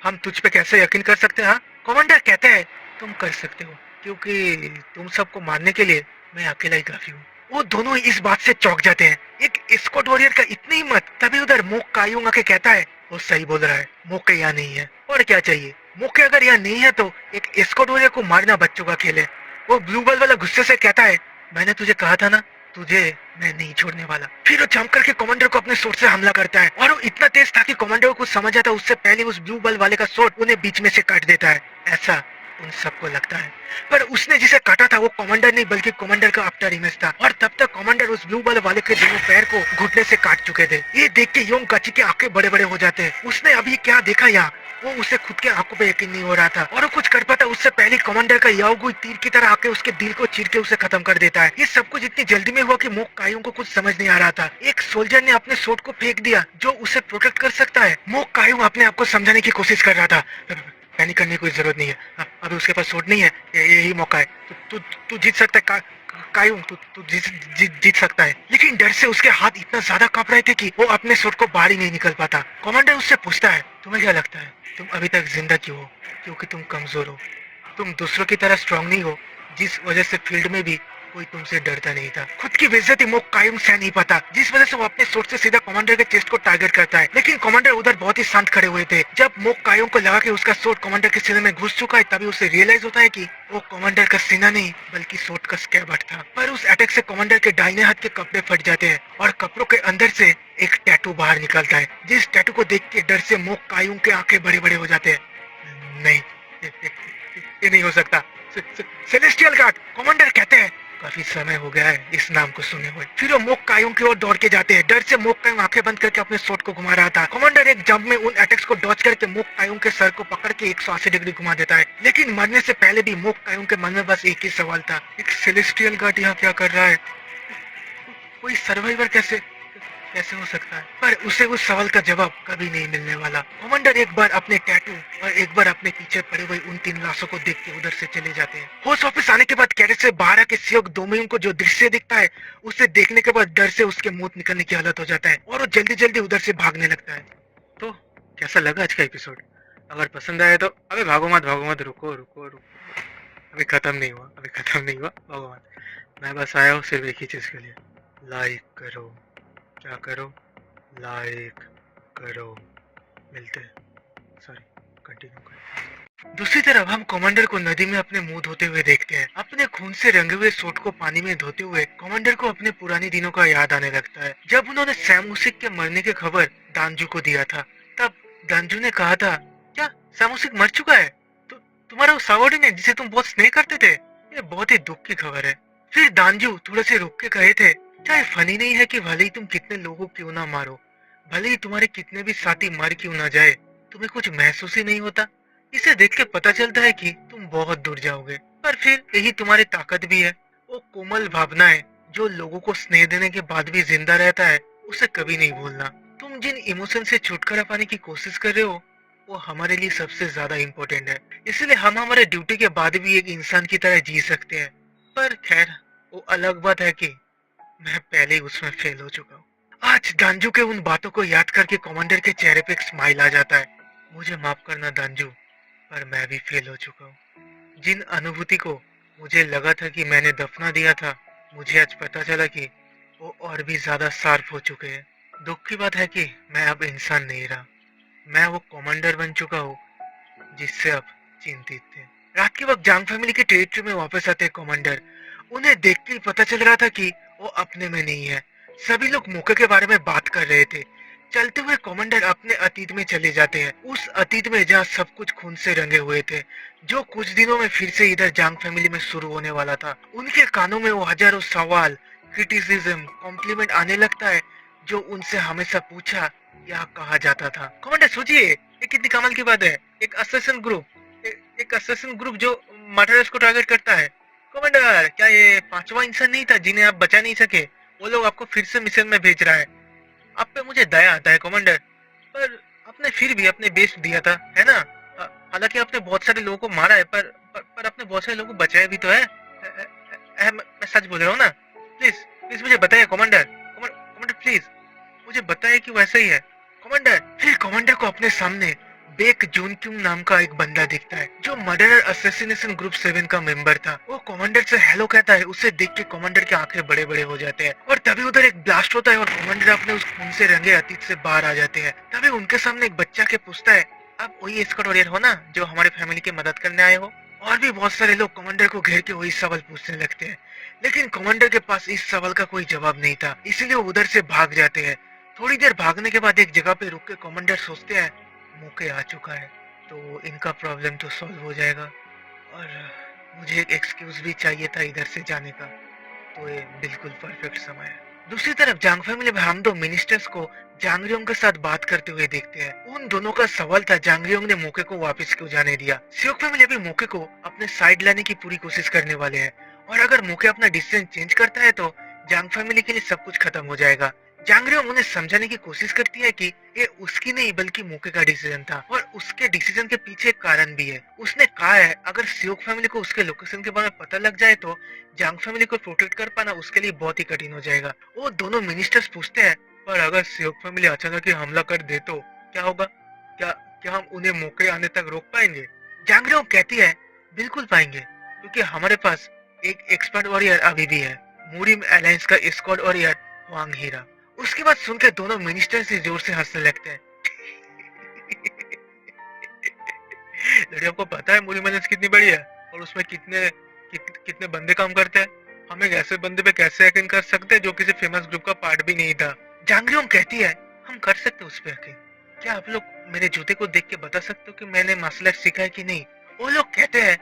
हम तुझ पे कैसे यकीन कर सकते हैं? हाँ, कमांडर कहते हैं, तुम कर सकते हो, क्योंकि तुम सबको मारने के लिए मैं अकेला ही काफी हूँ। वो दोनों इस बात से चौंक जाते हैं। एक स्कॉट वॉरियर का इतनी हिम्मत! तभी उधर मोक कायुंग आके कहता है, वो सही बोल रहा है, मोके यहाँ नहीं है, और क्या चाहिए? मोके अगर यहाँ नहीं है तो एक स्कॉट वॉरियर को मारना बच्चों का खेल है। वो ब्लू बॉल वाला गुस्से से कहता है, मैंने तुझे कहा था ना, तुझे मैं नहीं छोड़ने वाला। फिर वो जंप करके कमांडर को अपने शॉट से हमला करता है और वो इतना तेज था कि कमांडर को कुछ समझ आता उससे पहले उस ब्लू बॉल वाले का शॉट उन्हें बीच में से काट देता है। ऐसा उन सबको लगता है, पर उसने जिसे काटा था वो कमांडर नहीं बल्कि कमांडर का आफ्टर इमेज था, और तब तक कमांडर उस ब्लू बॉल वाले के दोनों पैर को घुटने से काट चुके थे। ये देख के योंग गाची के आंखें बड़े बड़े हो जाते हैं। उसने अभी क्या देखा यहाँ? वो उसे खुद के आंखों पे यकीन नहीं हो रहा था, और वो कुछ कर पाता उससे पहले कमांडर का याओगुई तीर की तरह आके उसके दिल को चीर के उसे खत्म कर देता है। ये सब कुछ इतनी जल्दी में हुआ कि मोक कायुंग को कुछ समझ नहीं आ रहा था। एक सोल्जर ने अपने शॉट को फेंक दिया जो उसे प्रोटेक्ट कर सकता है। मोक कायुंग अपने आप को समझाने की कोशिश कर रहा था, पैनिक करने की कोई जरूरत नहीं है, अभी उसके पास शॉट नहीं है, यही मौका है, तू जीत सकता है कायुंग, तू जीत सकता है। लेकिन डर से उसके हाथ इतना ज्यादा कांप रहे थे कि वो अपने शॉट को बाहर ही नहीं निकल पाता। कमांडर उससे पूछता है, तुम्हें क्या लगता है तुम अभी तक जिंदा क्यों हो? क्योंकि तुम कमजोर हो। तुम दूसरों की तरह स्ट्रांग नहीं हो, जिस वजह से फील्ड में भी कोई तुमसे डरता नहीं था। खुद की बेइज्जती मोक कायम सह नहीं पाता, जिस वजह से वो अपने शॉट से सीधा कमांडर के चेस्ट को टारगेट करता है। लेकिन कमांडर उधर बहुत ही शांत खड़े हुए थे। जब मोक कायम को लगा कि उसका शॉट कमांडर के सीने में घुस चुका है, तभी उसे रियलाइज होता है कि वो कमांडर का सीना नहीं बल्कि शॉट का स्कैबर्ड था। पर उस अटैक से कमांडर के दाहिने हाथ के कपड़े फट जाते हैं और कपड़ों के अंदर से एक टैटू बाहर निकलता है। जिस टैटू को देख के डर से मोक कायम के आंखें बड़े बड़े हो जाते हैं। नहीं, ये नहीं हो सकता। सेलेस्टियल गार्ड, कमांडर कहते हैं। काफी समय हो गया है इस नाम को सुने हुए। फिर वो मोक कायूं की ओर दौड़ के जाते हैं। डर से मोक कायूं आंखें बंद करके अपने शॉट को घुमा रहा था। कमांडर एक जंप में उन अटैक्स को डॉज करके मोक कायूं के सर को पकड़ के 180 डिग्री घुमा देता है। लेकिन मरने से पहले भी मोक कायूं के मन में बस एक ही सवाल था, एक सेलेस्टियल गार्ड यहाँ क्या कर रहा है? कोई सर्वाइवर कैसे कैसे हो सकता है? पर उसे उस सवाल का जवाब कभी नहीं मिलने वाला। कमांडर एक बार अपने टैटू और एक बार अपने पीछे पड़े हुए उन 3 लाशों को देख के उधर से चले जाते हैं। होस्ट ऑफिस आने के बाद कैडेट से बाहर आके सियोक दोमेयुन को जो दृश्य दिखता है, उसे देखने के बाद डर से उसके मुंह निकलने की हालत हो जाता है और वो जल्दी जल्दी उधर से भागने लगता है। तो कैसा लगा आज का एपिसोड? अगर पसंद आया तो अबे भागो मत, रुको रुको रुको, अभी खत्म नहीं हुआ, भागो मत। मैं बस आया हूँ सिर्फ एक ही चीज के लिए, लाइक करो। क्या करो? लाइक करो। मिलते हैं, सॉरी, कंटिन्यू करो। दूसरी तरफ हम कमांडर को नदी में अपने मुंह धोते हुए देखते हैं। अपने खून से रंगे हुए सूट को पानी में धोते हुए कमांडर को अपने पुराने दिनों का याद आने लगता है, जब उन्होंने सैमुसिक के मरने की खबर दांजू को दिया था। तब दांजू ने कहा था, क्या सैमुसिक मर चुका है? तो तुम्हारा वो सबॉर्डिनेट जिसे तुम बहुत स्नेह करते थे? ये बहुत ही दुख की खबर है। फिर दांजू थोड़े से रुक के कहे थे, क्या ये फनी नहीं है कि भले ही तुम कितने लोगों क्यों ना मारो, भले ही तुम्हारे कितने भी साथी मर क्यों ना जाए, तुम्हें कुछ महसूस ही नहीं होता? इसे देख के पता चलता है कि तुम बहुत दूर जाओगे, पर फिर यही तुम्हारी ताकत भी है। वो कोमल भावना है जो लोगों को स्नेह देने के बाद भी जिंदा रहता है, उसे कभी नहीं भूलना। तुम जिन इमोशन से छुटकारा पाने की कोशिश कर रहे हो, वो हमारे लिए सबसे ज्यादा इम्पोर्टेंट है। इसलिए हम हमारे ड्यूटी के बाद भी एक इंसान की तरह जी सकते हैं। पर खैर, वो अलग बात है कि मैं पहले ही उसमें फेल हो चुका हूँ। आज दांजू के उन बातों को याद करके कमांडर के चेहरे पे एक स्माइल आ जाता है। मुझे माफ करना दांजू, पर मैं भी फेल हो चुका हूँ। जिन अनुभूति को मुझे लगा था कि मैंने दफना दिया था, मुझे आज पता चला कि वो और भी ज्यादा शार्प हो चुके हैं। दुख की बात है कि मैं अब इंसान नहीं रहा, मैं वो कमांडर बन चुका हूँ जिससे अब चिंतित थे। रात के वक्त जांग फैमिली के टेरिटरी में वापस आते कमांडर। उन्हें देखते ही पता चल रहा था कि वो अपने में नहीं है। सभी लोग मौके के बारे में बात कर रहे थे। चलते हुए कमांडर अपने अतीत में चले जाते हैं, उस अतीत में जहाँ सब कुछ खून से रंगे हुए थे, जो कुछ दिनों में फिर से इधर जांग फैमिली में शुरू होने वाला था। उनके कानों में वो हजारों सवाल, क्रिटिसिज्म, कॉम्प्लीमेंट आने लगता है जो उनसे हमेशा पूछा या कहा जाता था। कमांडर सोचिए, ये कितनी कमाल की बात है। एक असैसिन ग्रुप, एक असैसिन ग्रुप जो मर्डरर्स को टारगेट करता है। कमांडर, क्या ये पांचवा इंसान नहीं था जिन्हें आप बचा नहीं सके? वो लोग आपको फिर से मिशन में भेज रहा है। आप पे मुझे दया आता है कमांडर, पर आपने फिर भी अपने बेस्ट दिया था, है ना? हालांकि आपने बहुत सारे लोगों को मारा है, पर आपने बहुत सारे लोगों को बचाया भी तो है। मैं सच बोल रहा हूँ ना? प्लीज प्लीज मुझे बताइए कमांडर, कमांडर प्लीज मुझे बताइए कि वैसा ही है कमांडर। फिर कमांडर को अपने सामने बेक जून क्यूंग नाम का एक बंदा दिखता है जो मर्डरर असैसिनेशन ग्रुप 7 का मेंबर था। वो कमांडर से हेलो कहता है। उसे देख के कमांडर के आंखें बड़े बड़े हो जाते हैं और तभी उधर एक ब्लास्ट होता है और कमांडर अपने उस खून से रंगे अतीत से बाहर आ जाते हैं। तभी उनके सामने एक बच्चा के पूछता है, आप वही एस्कॉर्ट वॉरियर हो ना जो हमारे फैमिली की मदद करने आए हो? और भी बहुत सारे लोग कमांडर को घेर के वही सवाल पूछने लगते हैं, लेकिन कमांडर के पास इस सवाल का कोई जवाब नहीं था, इसलिए वो उधर से भाग जाते हैं। थोड़ी देर भागने के बाद एक जगह पे रुक के कमांडर सोचते हैं, मौके आ चुका है तो इनका प्रॉब्लम तो सॉल्व हो जाएगा और मुझे एक एक्सक्यूज भी चाहिए था इधर से जाने का, तो ये बिल्कुल परफेक्ट समय है। दूसरी तरफ जांग फैमिली में हम दो मिनिस्टर्स को जांगरियोंग के साथ बात करते हुए देखते हैं। उन दोनों का सवाल था, जांगरियोंग ने मौके को वापस क्यों जाने दिया। सियोक फैमिली अभी मौके को अपने साइड लाने की पूरी कोशिश करने वाले हैं और अगर मौके अपना डिसीजन चेंज करता है तो जांग फैमिली के लिए सब कुछ खत्म हो जाएगा। जांगरियोंग उन्हें समझाने की कोशिश करती है कि ये उसकी नहीं बल्कि मौके का डिसीजन था और उसके डिसीजन के पीछे एक कारण भी है। उसने कहा है अगर सियोक फैमिली को उसके लोकेशन के बारे में पता लग जाए तो जांग फैमिली को प्रोटेक्ट कर पाना उसके लिए बहुत ही कठिन हो जाएगा। वो दोनों मिनिस्टर्स पूछते हैं, पर अगर सियोक फैमिली अचानक ही हमला कर दे तो क्या होगा? क्या क्या हम उन्हें मौके आने तक रोक पाएंगे? जांगरियोंग कहती है बिल्कुल पाएंगे, क्योंकि हमारे पास एक एक्सपर्ट वॉरियर अभी भी है, मूरिम अलायंस का स्क्वाड वॉरियर वांग हीरा। उसकी बात सुनकर दोनों मिनिस्टर से जोर से हंसने लगते हैं। लड़ी आपको पता है मूरी मैनेज कितनी बड़ी है और उसमें कितने बंदे काम करते हैं? हम एक ऐसे बंदे पे कैसे यकीन कर सकते हैं जो किसी फेमस ग्रुप का पार्ट भी नहीं था? जांगरियोंग कहती है हम कर सकते उस पे यकीन। क्या आप लोग मेरे जूते को देख के बता सकते हो कि मैंने मार्शल आर्ट सीखा है कि नहीं? वो लोग कहते हैं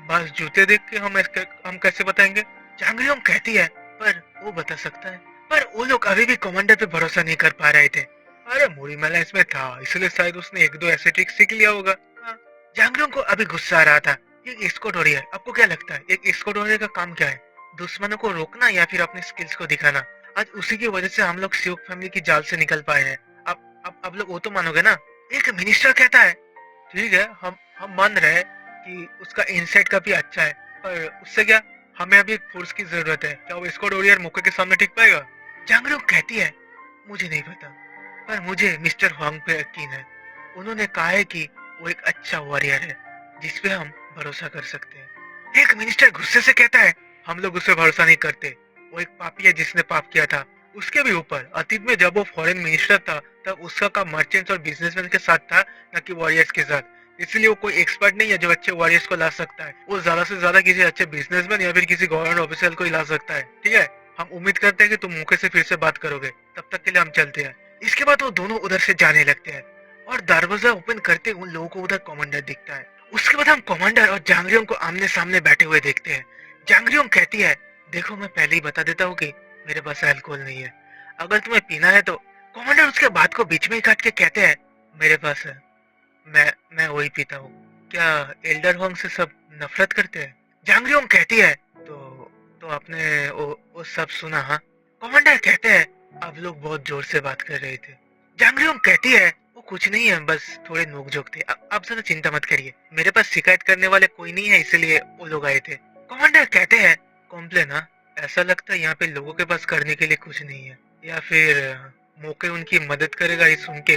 बस जूते देख के हम कैसे बताएंगे? जांगरियोंग कहती है पर वो बता सकता है। पर वो लोग अभी भी कमांडर पे भरोसा नहीं कर पा रहे थे। अरे मूरी मैला इसमें था इसलिए शायद उसने एक दो ऐसे ट्रिक सीख लिया होगा। हाँ, जांगरियोंग को अभी गुस्सा आ रहा था। ये स्क्वाड वॉरियर, आपको क्या लगता है एक स्क्वाड वॉरियर का काम क्या है? दुश्मनों को रोकना या फिर अपने स्किल्स को दिखाना? आज उसी की वजह से हम लोग सियोक फैमिली की जाल से निकल पाए हैं। अब लोग वो तो मानोगे ना? एक मिनिस्टर कहता है ठीक है, हम मान रहे हैं कि उसका इनसाइट काफी अच्छा है, पर उससे क्या, हमें अभी एक फोर्स की जरूरत है। क्या वो स्क्वाड वॉरियर मौके के सामने टिक पाएगा? जांगरियोंग कहती है मुझे नहीं पता, पर मुझे मिस्टर हुआंग पे यकीन है। उन्होंने कहा है कि वो एक अच्छा वॉरियर है जिस पे हम भरोसा कर सकते हैं। एक मिनिस्टर गुस्से से कहता है हम लोग उस पे भरोसा नहीं करते। वो एक पापी है जिसने पाप किया था। उसके भी ऊपर अतीत में जब वो फॉरेन मिनिस्टर था तब उसका काम मर्चेंट्स और बिजनेसमैन के साथ था, न कि वॉरियर्स के साथ। इसलिए वो कोई एक्सपर्ट नहीं है जो अच्छे वॉरियर्स को ला सकता है। वो ज्यादा से ज्यादा किसी अच्छे बिजनेसमैन या फिर किसी गवर्नमेंट ऑफिसर को ही ला सकता है। ठीक है, हम उम्मीद करते हैं कि तुम मौके से फिर से बात करोगे। तब तक के लिए हम चलते हैं। इसके बाद वो दोनों उधर से जाने लगते हैं और दरवाजा ओपन करते उन लोगों को उधर कमांडर दिखता है। उसके बाद हम कमांडर और जांगरियोंग को आमने सामने बैठे हुए देखते हैं। जांगरियोंग कहती है देखो मैं पहले ही बता देता हूँ कि मेरे पास अल्कोहल नहीं है, अगर तुम्हें पीना है तो। कमांडर उसके बात को बीच में ही काट के कहते हैं मेरे पास है, मैं वही पीता हूँ। क्या एल्डर होंग से सब नफरत करते हैं? जांगरियोंग कहती है तो आपने वो सब सुना? हाँ। कमांडर कहते हैं अब लोग बहुत जोर से बात कर रहे थे। जांगरियोंग कहती है वो कुछ नहीं है, बस थोड़े नोकझोंक थे। आप जरा चिंता मत करिए, मेरे पास शिकायत करने वाले कोई नहीं है इसलिए वो लोग आए थे। कमांडर कहते हैं कॉम्प्लेन? हाँ, ऐसा लगता है यहाँ पे लोगों के पास करने के लिए कुछ नहीं है, या फिर मौके उनकी मदद करेगा ये सुन के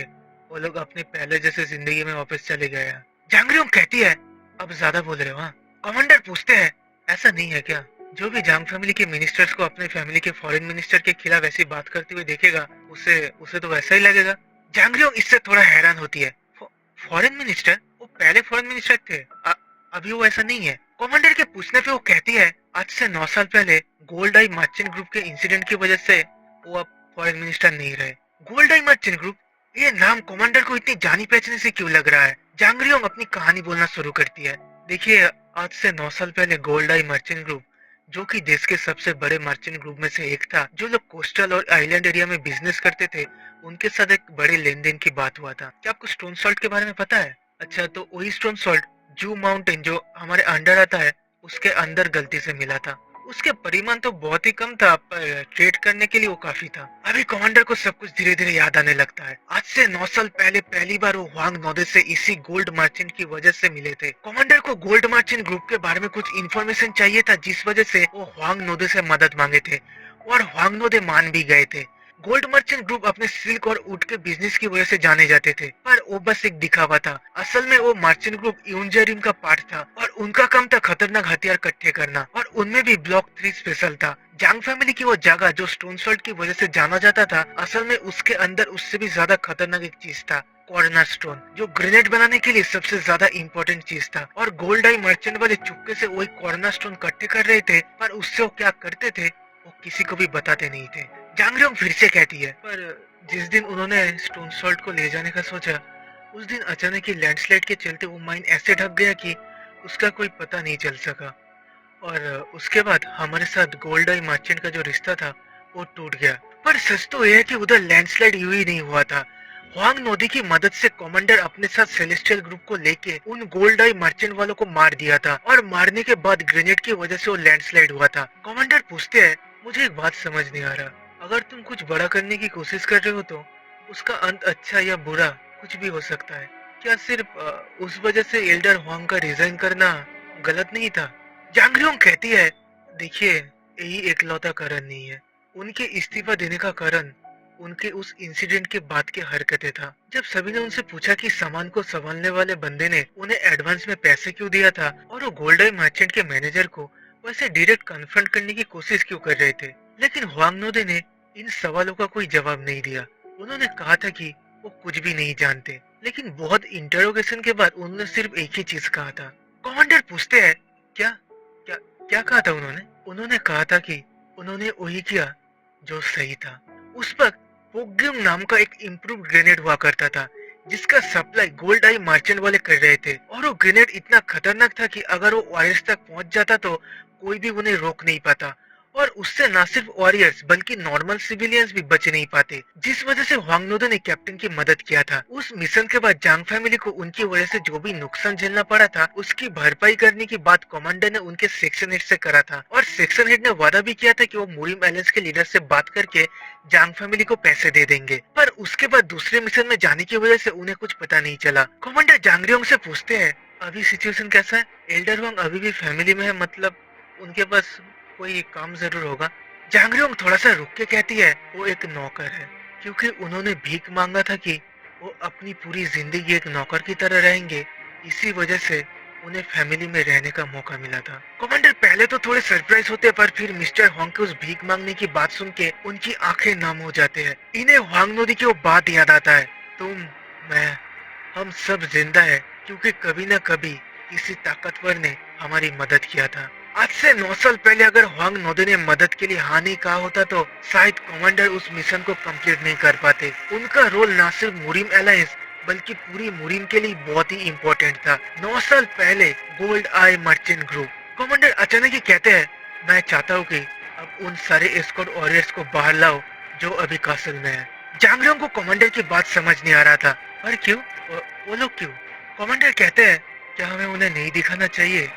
वो लोग अपने पहले जैसे जिंदगी में वापस चले गए हैं। जांगरियोंग कहती है अब ज्यादा बोल रहे हो? हाँ। कमांडर पूछते हैं ऐसा नहीं है क्या, जो भी जांग फैमिली के मिनिस्टर्स को अपने फैमिली के फॉरेन मिनिस्टर के खिलाफ ऐसी बात करते हुए देखेगा उसे उसे तो वैसा ही लगेगा। जांगरियोंग इससे थोड़ा हैरान होती है। Foreign minister? वो पहले फॉरेन मिनिस्टर थे, अभी वो ऐसा नहीं है। कमांडर के पूछने पे वो कहती है आज से 9 साल पहले गोल्ड आई मर्चेंट ग्रुप के इंसिडेंट की वजह से वो अब फॉरेन मिनिस्टर नहीं रहे। गोल्ड आई मर्चेंट ग्रुप, ये नाम कमांडर को इतनी जानी पहचानी से क्यों लग रहा है? जांगरियोंग अपनी कहानी बोलना शुरू करती है। देखिए, आज से 9 साल पहले गोल्ड आई मर्चेंट ग्रुप, जो कि देश के सबसे बड़े मर्चेंट ग्रुप में से एक था, जो लोग कोस्टल और आइलैंड एरिया में बिजनेस करते थे, उनके साथ एक बड़े लेन देन की बात हुआ था। क्या आपको स्टोन सॉल्ट के बारे में पता है? अच्छा, तो वही स्टोन सॉल्ट जू माउंटेन जो हमारे अंडर आता है उसके अंदर गलती से मिला था। उसके परिमाण तो बहुत ही कम था, पर ट्रेड करने के लिए वो काफी था। अभी कमांडर को सब कुछ धीरे धीरे याद आने लगता है। आज से 9 साल पहले पहली बार वो हुआंग नोदे से इसी गोल्ड मर्चेंट की वजह से मिले थे। कमांडर को गोल्ड मर्चेंट ग्रुप के बारे में कुछ इन्फॉर्मेशन चाहिए था, जिस वजह से वो हुआंग नोदे से मदद मांगे थे और हुआंग नोदे मान भी गए थे। गोल्ड मर्चेंट ग्रुप अपने सिल्क और वुड के बिजनेस की वजह से जाने जाते थे, पर वो बस एक दिखावा था। असल में वो मर्चेंट ग्रुप यूनजेरिम का पार्ट था और उनका काम था खतरनाक हथियार इकट्ठे करना, और उनमें भी ब्लॉक 3 स्पेशल था। जांग फैमिली की वो जगह जो स्टोन सॉल्ट की वजह से जाना जाता था, असल में उसके अंदर उससे भी ज्यादा खतरनाक एक चीज था, कॉर्नर स्टोन, जो ग्रेनेड बनाने के लिए सबसे ज्यादा इम्पोर्टेंट चीज था। और गोल्ड आई मर्चेंट वाले चुपके से वही कॉर्नर स्टोन इकट्ठे कर रहे थे, पर उससे वो क्या करते थे वो किसी को भी बताते नहीं थे। जांगरियोंग फिर से कहती है पर जिस दिन उन्होंने स्टोन सॉल्ट को ले जाने का सोचा, उस दिन अचानक ही लैंडस्लाइड के चलते वो माइन ऐसे ढक गया कि उसका कोई पता नहीं चल सका। और उसके बाद हमारे साथ गोल्ड आई मर्चेंट का जो रिश्ता था वो टूट गया। पर सच तो यह है कि उधर लैंडस्लाइड यूं ही नहीं हुआ था। हुआंग नोदी की मदद से कमांडर अपने साथ सेलेस्टियल ग्रुप को लेके उन गोल्ड आई मर्चेंट वालों को मार दिया था, और मारने के बाद ग्रेनेड की वजह से वो लैंडस्लाइड हुआ था। कमांडर पूछते हैं मुझे एक बात समझ नहीं आ रहा, अगर तुम कुछ बड़ा करने की कोशिश कर रहे हो तो उसका अंत अच्छा या बुरा कुछ भी हो सकता है। क्या सिर्फ उस वजह से एल्डर हुआंग का रिजाइन करना गलत नहीं था? जांगरियोंग कहती है देखिए, यही एकलौता कारण नहीं है। उनके इस्तीफा देने का कारण उनके उस इंसिडेंट के बाद की हरकतें था। जब सभी ने उनसे पूछा कि सामान को संभालने वाले बंदे ने उन्हें एडवांस में पैसे क्यों दिया था और वो गोल्ड आई मर्चेंट के मैनेजर को वैसे डायरेक्ट कन्फ्रंट करने की कोशिश क्यों कर रहे थे, लेकिन हुआंग नोदे ने इन सवालों का कोई जवाब नहीं दिया। उन्होंने कहा था कि वो कुछ भी नहीं जानते, लेकिन बहुत इंटरोगेशन के बाद उन्होंने सिर्फ एक ही चीज कहा था। कमांडर पूछते हैं, क्या क्या क्या कहा था उन्होंने? उन्होंने कहा था कि उन्होंने वही किया जो सही था। उस वक्त पोग्यम नाम का एक इम्प्रूव ग्रेनेड हुआ करता था जिसका सप्लाई गोल्ड आई मर्चेंट वाले कर रहे थे, और वो ग्रेनेड इतना खतरनाक था कि अगर वो वॉरियर्स तक पहुंच जाता तो कोई भी उन्हें रोक नहीं पाता, और उससे न सिर्फ वॉरियर्स बल्कि नॉर्मल सिविलियंस भी बच नहीं पाते, जिस वजह से हुआंग नोदे ने कैप्टन की मदद किया था। उस मिशन के बाद जांग फैमिली को उनकी वजह से जो भी नुकसान झेलना पड़ा था उसकी भरपाई करने की बात कमांडर ने उनके सेक्शन हेड से करा था, और सेक्शन हेड ने वादा भी किया था कि वो मुरिम एलायंस के लीडर से बात करके जांग फैमिली को पैसे दे देंगे। पर उसके बाद दूसरे मिशन में जाने की वजह से उन्हें कुछ पता नहीं चला। कमांडर जांगरियोंग से पूछते हैं, अभी सिचुएशन कैसा है? एल्डर हुआंग अभी भी फैमिली में है, मतलब उनके पास कोई काम जरूर होगा। जांगरियोंग थोड़ा सा रुक के कहती है, वो एक नौकर है, क्योंकि उन्होंने भीख मांगा था कि वो अपनी पूरी जिंदगी एक नौकर की तरह रहेंगे, इसी वजह से उन्हें फैमिली में रहने का मौका मिला था। कमांडर पहले तो थोड़े सरप्राइज होते, पर फिर मिस्टर हुआंग के उस भीख मांगने की बात सुन के उनकी आंखें नम हो जाते हैं। इन्हें हुआंग नोदी की वो बात याद आता है, तुम, मैं, हम सब जिंदा है क्योंकि कभी न कभी किसी ताकतवर ने हमारी मदद किया था। आज से 9 साल पहले अगर हुआंग नोदे ने मदद के लिए हाँ नहीं कहा होता तो शायद कमांडर उस मिशन को कंप्लीट नहीं कर पाते। उनका रोल न सिर्फ मुरिम एलायंस बल्कि पूरी मुरिम के लिए बहुत ही इम्पोर्टेंट था। 9 साल पहले गोल्ड आई मर्चेंट ग्रुप। कमांडर अचानक ही कहते हैं, मैं चाहता हूँ कि अब उन सारे एस्कॉर्ट वॉरियर्स को बाहर लाओ जो अभी कासल में है। जांगरियोंग को कमांडर की बात समझ नहीं आ रहा था, पर क्यों? वो लोग क्यों? कमांडर कहते हैं, क्या हमें उन्हें नहीं दिखाना चाहिए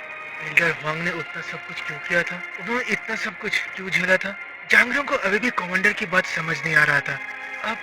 एल्डर हुआंग ने उतना सब कुछ क्यों किया था, उन्होंने इतना सब कुछ क्यों झेला था? जांगरियोंग को अभी भी कमांडर की बात समझ नहीं आ रहा था। अब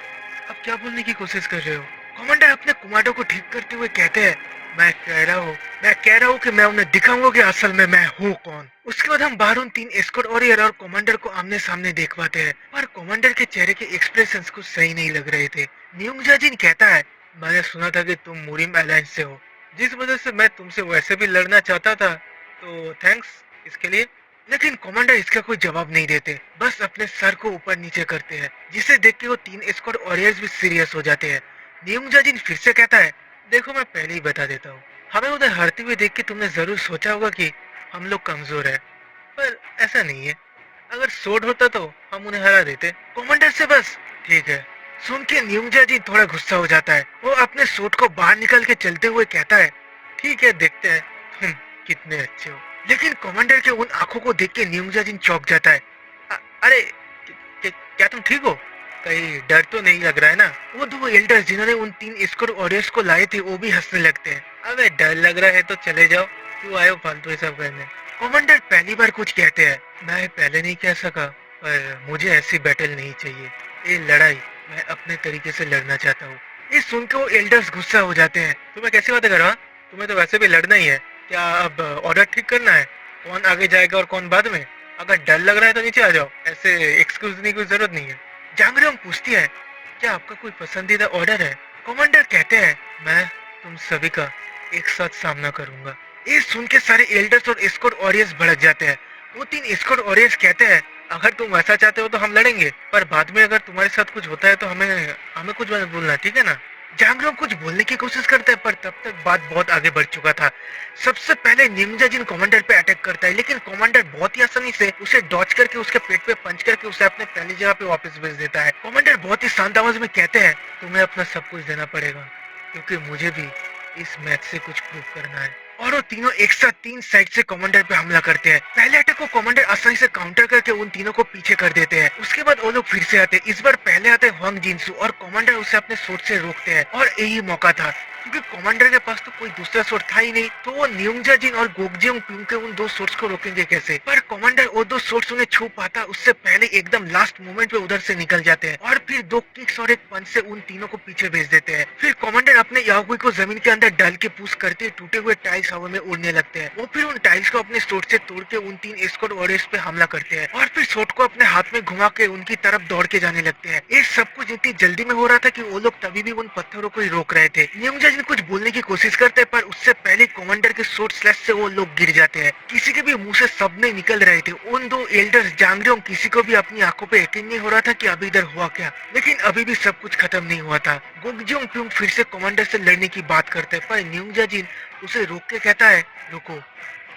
क्या बोलने की कोशिश कर रहे हो? कमांडर अपने कुमाडो को ठीक करते हुए कहते हैं, मैं कह रहा हूँ कि मैं उन्हें दिखाऊंगा कि असल में मैं हूँ कौन। उसके बाद हम बाहर उन 3 एस्कॉर्ट वॉरियर और कमांडर को आमने सामने देख पाते हैं, पर कमांडर के चेहरे के एक्सप्रेशंस कुछ सही नहीं लग रहे थे। न्यूंग जाजिन कहता है, मैंने सुना था कि तुम मुरिम अलायंस से हो, जिस वजह से मैं तुमसे वैसे भी लड़ना चाहता था, तो थैंक्स इसके लिए। लेकिन कमांडर इसका कोई जवाब नहीं देते, बस अपने सर को ऊपर नीचे करते हैं, जिसे देख के वो 3 एस्कॉर्ट वॉरियर्स भी सीरियस हो जाते हैं। न्यूंग जाजिन फिर से कहता है, देखो मैं पहले ही बता देता हूँ, हमें उधर हारते हुए देख के तुमने जरूर सोचा होगा कि हम लोग कमजोर है, पर ऐसा नहीं है। अगर सोड होता तो हम उन्हें हरा देते। कमांडर से बस ठीक है सुन के न्यूंगजा जी थोड़ा गुस्सा हो जाता है। वो अपने सूट को बाहर निकल के चलते हुए कहता है, ठीक है देखते हैं तुम कितने अच्छे हो। लेकिन कमांडर के उन आंखों को देख के न्यूंगजा जी चौंक जाता है। अरे क्या तुम ठीक हो? कहीं डर तो नहीं लग रहा है ना? वो 2 एल्डर्स जिन्होंने उन 3 एस्कॉर्ट वॉरियर्स को लाए थे वो भी हंसने लगते हैं। अबे डर लग रहा है तो चले जाओ, क्यों आए हो फालतू ये सब करने? कमांडर पहली बार कुछ कहते हैं, मैं पहले नहीं कह सका, पर मुझे ऐसी बैटल नहीं चाहिए। ये लड़ाई मैं अपने तरीके से लड़ना चाहता हूँ। ये सुनकर वो एल्डर्स गुस्सा हो जाते हैं। तुम्हें कैसी बातें कर रहा? तुम्हें तो वैसे भी लड़ना ही है। क्या अब ऑर्डर ठीक करना है? कौन आगे जाएगा और कौन बाद में? अगर डर लग रहा है तो नीचे आ जाओ, ऐसे एक्सक्यूज देने की जरूरत नहीं है। जांगरियोंग पूछती है, क्या आपका कोई पसंदीदा ऑर्डर है? कमांडर कहते हैं, मैं तुम सभी का एक साथ सामना करूंगा। ये सुन के सारे एल्डर्स और एस्कॉर्ट वॉरियर्स भड़क जाते हैं। वो 3 एस्कॉर्ट वॉरियर्स कहते हैं, अगर तुम ऐसा चाहते हो तो हम लड़ेंगे, पर बाद में अगर तुम्हारे साथ कुछ होता है तो हमें कुछ मत बोलना, ठीक है ना? जांगरियोंग कुछ बोलने की कोशिश करता है, पर तब तक बात बहुत आगे बढ़ चुका था। सबसे पहले निंजा जिन कमांडर पे अटैक करता है, लेकिन कमांडर बहुत ही आसानी से उसे डॉच करके उसके पेट पे पंच करके उसे अपने पहली जगह पे वापस भेज देता है। कमांडर बहुत ही शांत आवाज में कहते हैं, तुम्हें अपना सब कुछ देना पड़ेगा, क्योंकि मुझे भी इस मैच से कुछ प्रूव करना है। और वो तीनों एक साथ 3 साइड से कमांडर पे हमला करते हैं। पहले अटैक को कमांडर आसानी से काउंटर करके उन तीनों को पीछे कर देते हैं। उसके बाद वो लोग फिर से आते हैं। इस बार पहले आते हैं हुआंग जिनसू और कमांडर उसे अपने शॉट से रोकते हैं। और यही मौका था क्योंकि कमांडर के पास तो कोई दूसरा सोर्स था ही नहीं, तो वो न्यूंगजा जिन और गोगजियोंग प्यूंग के उन दो सोर्स को रोकेंगे कैसे? पर कमांडर वो दो सोर्स उन्हें छू पाता उससे पहले एकदम लास्ट मोमेंट पे उधर से निकल जाते हैं और फिर दो किक्स और एक पंच से उन तीनों को पीछे भेज देते हैं। फिर कमांडर अपने यागुई को जमीन के अंदर डाल के पुश करते टूटे हुए टाइल्स हवा में उड़ने लगते हैं। वो फिर उन टाइल्स को अपने सोर्ट से तोड़ के उन तीन एस्कॉर्ट वॉरियर्स पे हमला करते हैं और फिर सोर्ट को अपने हाथ में घुमा के उनकी तरफ दौड़ के जाने लगते हैं। ये सब कुछ इतनी जल्दी में हो रहा था कि वो लोग तभी भी उन पत्थरों को ही रोक रहे थे। न्यूंगजा जिन कुछ बोलने की कोशिश करते हैं पर उससे पहले कमांडर के शॉर्ट स्लैश से वो लोग गिर जाते हैं। किसी के भी मुंह से शब्द नहीं निकल रहे थे। उन दो एल्डर्स जांगरियोंग किसी को भी अपनी आंखों पे यकीन नहीं हो रहा था कि अभी इधर हुआ क्या, लेकिन अभी भी सब कुछ खत्म नहीं हुआ था। गोगजियोंग प्यूंग फिर से कमांडर से लड़ने की बात करते हैं पर न्यूंगजा जिन उसे रोक के कहता है रुको,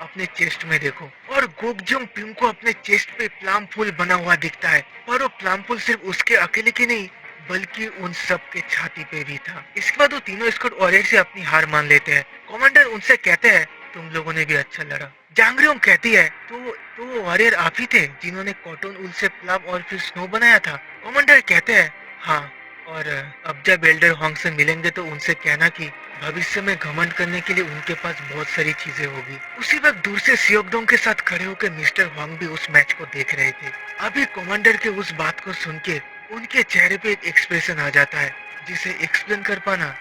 अपने चेस्ट में देखो। और गोगजियोंग प्यूंग को अपने चेस्ट पे प्लाम फूल बना हुआ दिखता है, पर वो प्लाम फूल सिर्फ उसके अकेले की नहीं बल्कि उन सब के छाती पे भी था। इसके बाद वो तीनों स्क्वाड वॉरियर से अपनी हार मान लेते हैं। कमांडर उनसे कहते हैं तुम लोगों ने भी अच्छा लड़ा। जांगरियोंग कहती है तो वो वॉरियर आप ही थे जिन्होंने कॉटन उल से प्लम और फिर स्नो बनाया था। कमांडर कहते हैं हाँ, और अब जब एल्डर होंग से मिलेंगे तो उनसे कहना कि भविष्य में घमंड करने के लिए उनके पास बहुत सारी चीजें होगी। उसी वक्त दूर से सियोकडोंग के साथ खड़े होकर मिस्टर वांग भी उस मैच को देख रहे थे। अभी कमांडर के उस बात को सुन के उनके चेहरे पे एक एक्सप्रेशन आ जाता है जिसे एक्सप्लेन कर पाना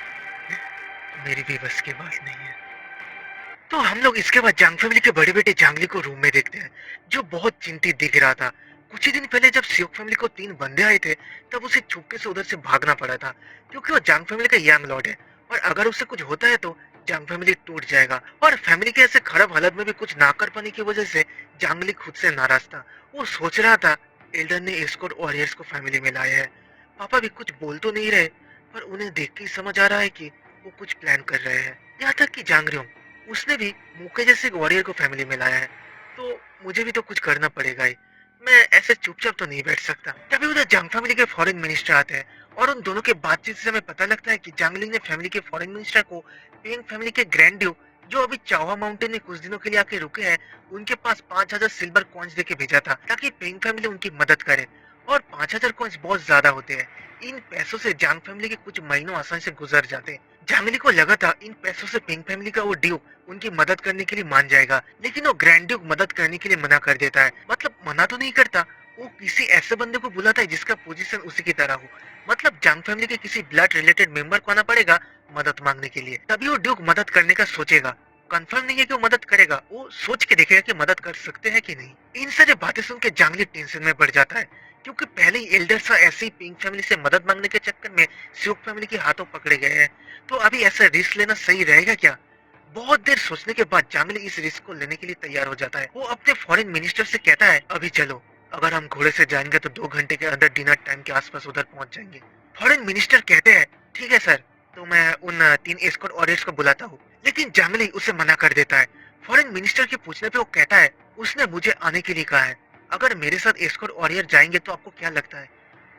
मेरी भी बस की बात नहीं है। तो हम लोग इसके बाद जांग फैमिली के बड़े बेटे जांगली को रूम में देखते हैं जो बहुत चिंतित दिख रहा था। कुछ ही दिन पहले जब सियोक फैमिली को तीन बंदे आए थे तब उसे चुपके से उधर से भागना पड़ा था क्योंकि वो जांग फैमिली का यंग लॉर्ड है और अगर उसे कुछ होता है तो जांग फैमिली टूट जाएगा। और फैमिली के ऐसे खराब हालत में भी कुछ ना कर पाने की वजह से जांगली खुद से नाराज था। वो सोच रहा था एल्डर ने एस्कॉर्ट वॉरियर्स को फैमिली में लाया है। पापा भी कुछ बोल तो नहीं रहे पर उन्हें देख के ही समझ आ रहा है कि वो कुछ प्लान कर रहे हैं। यहाँ तक कि जांगरियोंग उसने भी मुके जैसे एक वॉरियर को फैमिली में लाया है, तो मुझे भी तो कुछ करना पड़ेगा ही। मैं ऐसे चुपचाप तो नहीं बैठ सकता। तभी उधर जांग फैमिली के फॉरेन मिनिस्टर आते हैं और उन दोनों के बातचीत से हमें पता लगता है कि जांगलिंग ने फैमिली के फॉरेन मिनिस्टर को पेंग फैमिली के ग्रैंड ड्यूक जो अभी चावा माउंटेन में कुछ दिनों के लिए आके रुके हैं उनके पास 5,000 सिल्वर कॉइन्स देके भेजा था ताकि पेंग फैमिली उनकी मदद करे। और 5,000 कॉइन्स बहुत ज्यादा होते हैं। इन पैसों से जांग फैमिली के कुछ महीनों आसानी से गुजर जाते हैं। जांगली को लगा था इन पैसों से पिंग फैमिली का वो ड्यूक उनकी मदद करने के लिए मान जाएगा, लेकिन वो ग्रैंड ड्यूक मदद करने के लिए मना कर देता है। मतलब मना तो नहीं करता, वो किसी ऐसे बंदे को बुलाता है जिसका पोजीशन उसी की तरह हो। मतलब जांग फैमिली के किसी ब्लड रिलेटेड मेंबर को आना पड़ेगा मदद मांगने के लिए, तभी वो ड्यूक मदद करने का सोचेगा। कंफर्म नहीं है कि वो मदद करेगा, वो सोच के देखेगा कि मदद कर सकते हैं कि नहीं। इन सारी बातें सुन के जांगली टेंशन में पड़ जाता है क्योंकि पहले ही एल्डर सा ऐसे ही पिंक फैमिली से मदद मांगने के चक्कर में सियोक फैमिली के हाथों पकड़े गए हैं। तो अभी ऐसा रिस्क लेना सही रहेगा क्या? बहुत देर सोचने के बाद जांगली इस रिस्क को लेने के लिए तैयार हो जाता है। वो अपने फॉरेन मिनिस्टर से कहता है अभी चलो, अगर हम घोड़े से जाएंगे तो 2 घंटे के अंदर डिनर टाइम के आसपास उधर पहुंच जाएंगे। फॉरेन मिनिस्टर कहते हैं ठीक है सर, तो मैं उन तीन एस्कॉर्ट वॉरियर्स को बुलाता हूँ, लेकिन जांगली उसे मना कर देता है। फॉरेन मिनिस्टर के पूछने पे वो कहता है उसने मुझे आने के लिए कहा है, अगर मेरे साथ एस्कॉर्ट वॉरियर जाएंगे तो आपको क्या लगता है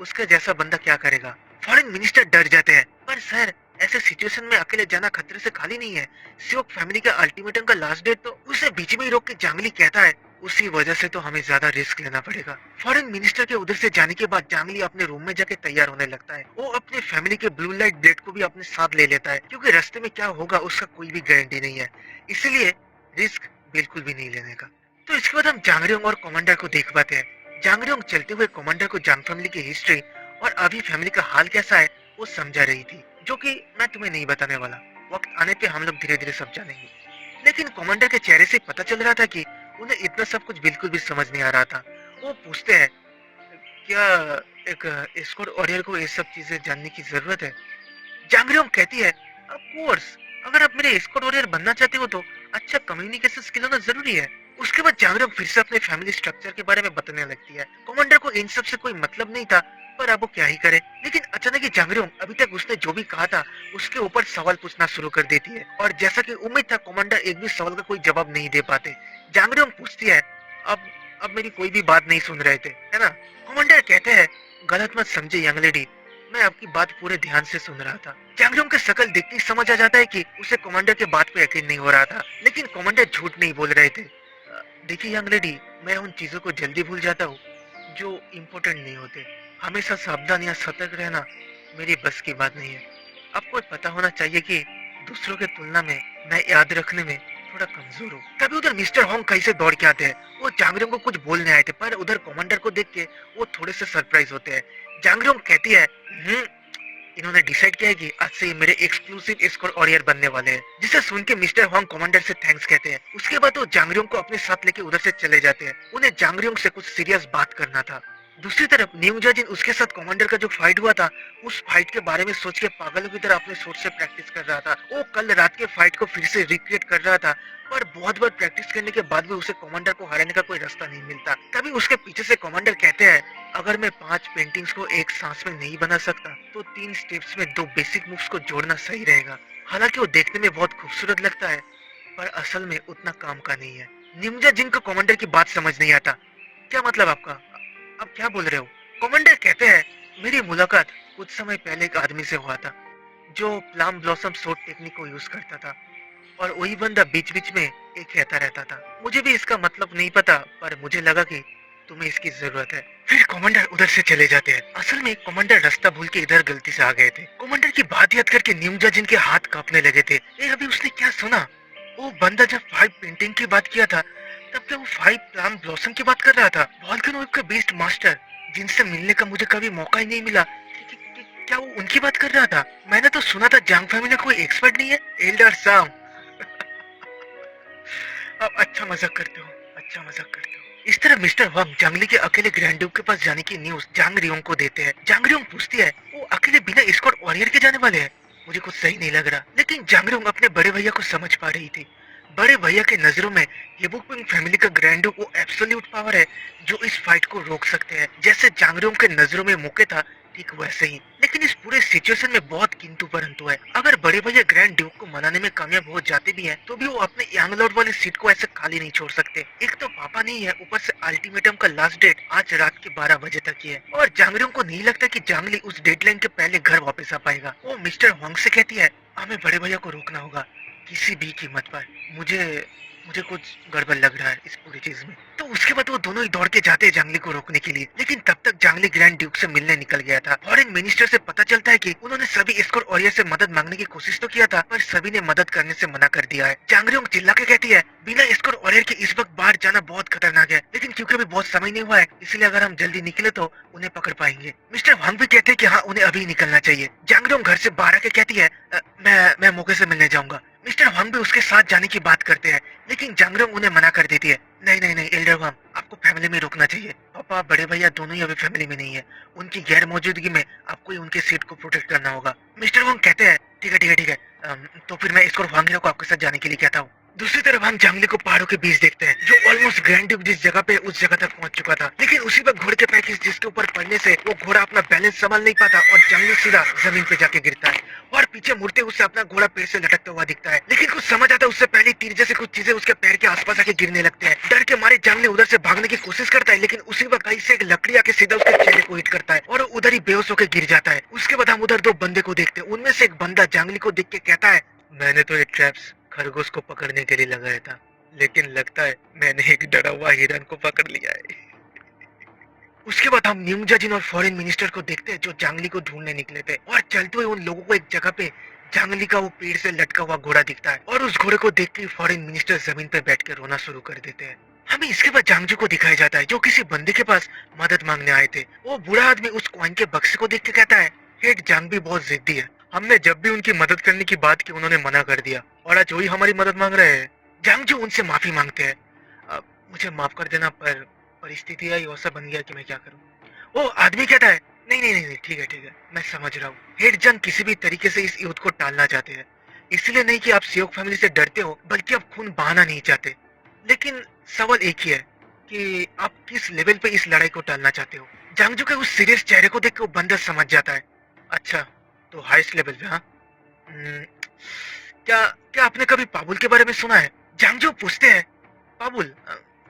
उसका जैसा बंदा क्या करेगा? फॉरेन मिनिस्टर डर जाते हैं, पर सर ऐसे सिचुएशन में अकेले जाना खतरे से खाली नहीं है। सियोक फैमिली का अल्टीमेटम का लास्ट डेट तो उसे बीच में ही रोक के जांगली कहता है उसी वजह से तो हमें ज्यादा रिस्क लेना पड़ेगा। फॉरेन मिनिस्टर के उधर से जाने के बाद जांगली अपने रूम में जाके तैयार होने लगता है। वो अपने फैमिली के ब्लू लाइट ब्लेड को भी अपने साथ ले लेता है क्योंकि रास्ते में क्या होगा उसका कोई भी गारंटी नहीं है, इसलिए रिस्क बिल्कुल भी नहीं लेने का। तो इसके बाद हम जांगरियोंग और कमांडर को देख पाते हैं। जांगरियोंग चलते हुए कमांडर को जांग फैमिली की हिस्ट्री और अभी फैमिली का हाल कैसा है वो समझा रही थी, जो कि मैं तुम्हें नहीं बताने वाला। वक्त आने पे हम लोग धीरे धीरे सब जानेंगे। लेकिन कमांडर के चेहरे से पता चल रहा था कि उन्हें इतना सब कुछ बिल्कुल भी समझ नहीं आ रहा था। वो पूछते हैं क्या एक एस्कॉर्ट वॉरियर को ये सब चीजें जानने की जरूरत है? जांगरियोंग कहती है ऑफ कोर्स, अगर आप मेरे एस्कॉर्ट वॉरियर बनना चाहते हो तो अच्छा कम्युनिकेशन स्किल होना जरूरी है। उसके बाद जांगरियोंग फिर से अपने फैमिली स्ट्रक्चर के बारे में बताने लगती है। कमांडर को इन सब से कोई मतलब नहीं था, पर अब वो क्या ही करे। लेकिन अचानक ही जांगरियोंग अभी तक उसने जो भी कहा था उसके ऊपर सवाल पूछना शुरू कर देती है और जैसा कि उम्मीद था कमांडर एक भी सवाल का कोई जवाब नहीं दे पाते। जांगरियोंग पूछती है अब अब मेरी कोई भी बात नहीं सुन रहे थे है ना? कमांडर कहते हैं गलत मत समझे यंग लेडी, मैं आपकी बात पूरे ध्यान से सुन रहा था। जांगरियोंग के शकल देखते ही समझ आ जाता है कि उसे कमांडर के बात पे यकीन नहीं हो रहा था, लेकिन कमांडर झूठ नहीं बोल रहे थे। देखिए यंग लेडी, मैं उन चीजों को जल्दी भूल जाता हूँ जो इम्पोर्टेंट नहीं होते। हमेशा सावधान या सतर्क रहना मेरी बस की बात नहीं है। आपको पता होना चाहिए कि दूसरों के तुलना में मैं याद रखने में थोड़ा कमजोर हूँ। तभी उधर मिस्टर होंग कैसे दौड़ के आते हैं। वो जांगरियोंग को कुछ बोलने आए थे, पर उधर कमांडर को देख के वो थोड़े से सरप्राइज होते हैं। जांगरियोंग कहती है, इन्होंने डिसाइड किया है कि आज से ये मेरे एक्सक्लूसिव एस्कॉर्ट वॉरियर बनने वाले हैं। जिसे सुन के मिस्टर होंग कमांडर से थैंक्स कहते हैं। उसके बाद वो जांगरियोंग को अपने साथ लेके उधर से चले जाते हैं। उन्हें जांगरियोंग से कुछ सीरियस बात करना था। दूसरी तरफ न्यूजा जिन उसके साथ कमांडर का जो फाइट हुआ था, उस फाइट के बारे में सोच के पागलों की तरह अपने सोच से प्रैक्टिस कर रहा था। वो कल रात के फाइट को फिर से रिक्रिएट कर रहा था, पर बहुत बार प्रैक्टिस करने के बाद भी उसे कमांडर को हराने का कोई रास्ता नहीं मिलता। तभी उसके पीछे से कमांडर कहते हैं, अगर मैं 5 पेंटिंग्स को एक सांस में नहीं बना सकता तो 3 स्टेप्स में 2 बेसिक मूव्स को जोड़ना सही रहेगा। हालांकि वो देखने में बहुत खूबसूरत लगता है, पर असल में उतना काम का नहीं है। निंजा जिनको कमांडर की बात समझ नहीं आता। क्या मतलब आपका? अब क्या बोल रहे हो? कमांडर कहते हैं, मेरी मुलाकात कुछ समय पहले एक आदमी से हुआ था जो प्लाम ब्लॉसम शॉट टेक्निक को यूज करता था, और वही बंदा बीच बीच में एक कहता रहता था। मुझे भी इसका मतलब नहीं पता, पर मुझे लगा कि तुम्हें इसकी जरूरत है। फिर कमांडर उधर से चले जाते हैं। असल में कमांडर रास्ता भूल के इधर गलती से आ गए थे। कमांडर की बात याद करके न्यूजा जिनके हाथ कांपने लगे थे। अभी उसने क्या सुना? वो बंदा जब 5 पेंटिंग की बात किया था, तब क्या वो 5 प्लाम ब्लॉसम की बात कर रहा था? वॉल्केनो के बेस्ट मास्टर जिनसे मिलने का मुझे कभी मौका ही नहीं मिला, क्या वो उनकी बात कर रहा था? मैंने तो सुना था जांग फैमिली में कोई एक्सपर्ट नहीं है। एल्डर साम। अब अच्छा मजाक करते हो, अच्छा मजाक करते हो। इस तरह मिस्टर वांग जांगली के अकेले ग्रैंड ड्यूक के पास जाने की न्यूज जांग रियोंग को देते हैं। जांग रियोंग पूछती है, वो अकेले बिना एस्कॉर्ट वॉरियर के जाने वाले हैं? मुझे कुछ सही नहीं लग रहा, लेकिन जांग रियोंग अपने बड़े भैया को समझ पा रही थी। बड़े भैया के नजरों में ये बुकपिंग फैमिली का ग्रैंड ड्यूक वो एब्सोल्यूट पावर है जो इस फाइट को रोक सकते हैं। जैसे जांग रियोंग के नजरों में मुके था, ठीक वैसे ही। लेकिन इस पूरे सिचुएशन में बहुत किंतु परंतु है। अगर बड़े भैया ग्रैंड ड्यूक को मनाने में कामयाब हो जाते भी हैं, तो भी वो अपने यंग लॉर्ड वाली सीट को ऐसे खाली नहीं छोड़ सकते। एक तो पापा नहीं है, ऊपर से अल्टीमेटम का लास्ट डेट आज रात के 12 बजे तक ही है, और जांगरियों को नहीं लगता कि जांगली उस डेडलाइन के पहले घर वापस आ पाएगा। वो मिस्टर होंग से कहती है, हमें बड़े भैया को रोकना होगा किसी भी कीमत पर। मुझे मुझे कुछ गड़बड़ लग रहा है इस पूरी चीज में। तो उसके बाद वो दोनों ही दौड़ के जाते हैं जांगली को रोकने के लिए, लेकिन तब तक जांगली ग्रैंड ड्यूक से मिलने निकल गया था। फॉरेन मिनिस्टर से पता चलता है कि उन्होंने सभी एस्कॉर्ट वॉरियर से मदद मांगने की कोशिश तो किया था, पर सभी ने मदद करने से मना कर दिया है। जांगरियोंग चिल्ला के कहती है, बिना एस्कॉर्ट वॉरियर के इस वक्त बाहर जाना बहुत खतरनाक है, लेकिन क्योंकि अभी बहुत समय नहीं हुआ है, इसलिए अगर हम जल्दी निकले तो उन्हें पकड़ पाएंगे। मिस्टर वांग भी कहते हैं कि हाँ, उन्हें अभी निकलना चाहिए। जांगरियोंग घर से बाहर आके कहती है, मैं मौके से मिलने जाऊंगा। मिस्टर वांग भी उसके साथ जाने की बात करते हैं, लेकिन जांगरियोंग उन्हें मना कर देती है। नहीं नहीं नहीं एल्डर वांग, आपको फैमिली में रुकना चाहिए। पापा बड़े भैया दोनों ही अभी फैमिली में नहीं है, उनकी गैर मौजूदगी में आपको ही उनके सीट को प्रोटेक्ट करना होगा। मिस्टर वांग कहते हैं, ठीक है ठीक है ठीक है, तो फिर मैं इसको वांगिरा को आपके साथ जाने के लिए कहता हूँ। दूसरी तरफ हम जांगली को पहाड़ों के बीच देखते हैं, जो ऑलमोस्ट ग्रैंड ड्यूक जिस जगह पे उस जगह तक पहुंच चुका था। लेकिन उसी वक्त घोड़े के पैर जिसके ऊपर पड़ने से वो घोड़ा अपना बैलेंस संभाल नहीं पाता और जांगली सीधा जमीन पे जाके गिरता है, और पीछे मुड़ते उसे अपना घोड़ा पेड़ से लटकता हुआ दिखता है। लेकिन कुछ समझ आता है उससे पहले तीर जैसे कुछ चीजें उसके पैर के आसपास आके गिरने लगते हैं। डर के मारे जांगली उधर से भागने की कोशिश करता है, लेकिन उसी वक्त कहीं से एक लकड़ी आके सीधा उसके चेहरे को हिट करता है और उधर ही बेहोश होकर गिर जाता है। उसके बाद हम उधर 2 बंदे को देखते हैं। उनमें से एक बंदा जांगली को देख के कहता है, मैंने तो ये ट्रैप्स खरगोश को पकड़ने के लिए लगाया था, लेकिन लगता है मैंने एक डरा हुआ हिरन को पकड़ लिया है। उसके बाद हम न्यूजा जिन और फॉरेन मिनिस्टर को देखते हैं, जो जांगली को ढूंढने निकले थे, और चलते हुए उन लोगों को एक जगह पे जांगली का वो पेड़ से लटका हुआ घोड़ा दिखता है, और उस घोड़े को देख के फॉरेन मिनिस्टर जमीन पे बैठ के रोना शुरू कर देते हैं। हमें इसके बाद जांगजू को दिखाया जाता है, जो किसी बंदे के पास मदद मांगने आए थे। वो बुरा आदमी उस कॉइन के बक्से को देख के कहता है, हेड जांग भी बहुत जिद्दी है, हमने जब भी उनकी मदद करने की बात की उन्होंने मना कर दिया, और आज वही हमारी मदद मांग रहे हैं। जांगजू उनसे माफी मांगते हैं, मुझे माफ कर देना, पर परिस्थिति आई वैसा बन गया कि मैं क्या करूं। वो आदमी कहता है, नहीं नहीं नहीं ठीक है ठीक है, मैं समझ रहा हूँ। हेड जंग किसी भी तरीके से इस युद्ध को टालना चाहते हैं, इसलिए नहीं कि आप सियोक फैमिली से डरते हो, बल्कि आप खून बहाना नहीं चाहते। लेकिन सवाल एक ही है कि आप किस लेवल पे इस लड़ाई को टालना चाहते हो। जांगजू के उस सीरियस चेहरे को देख के वो बंदा समझ जाता है, अच्छा तो हाईएस्ट लेवल पे। हाँ, क्या क्या आपने कभी पाबुल के बारे में सुना है? जांगजू पूछते हैं, पाबुल,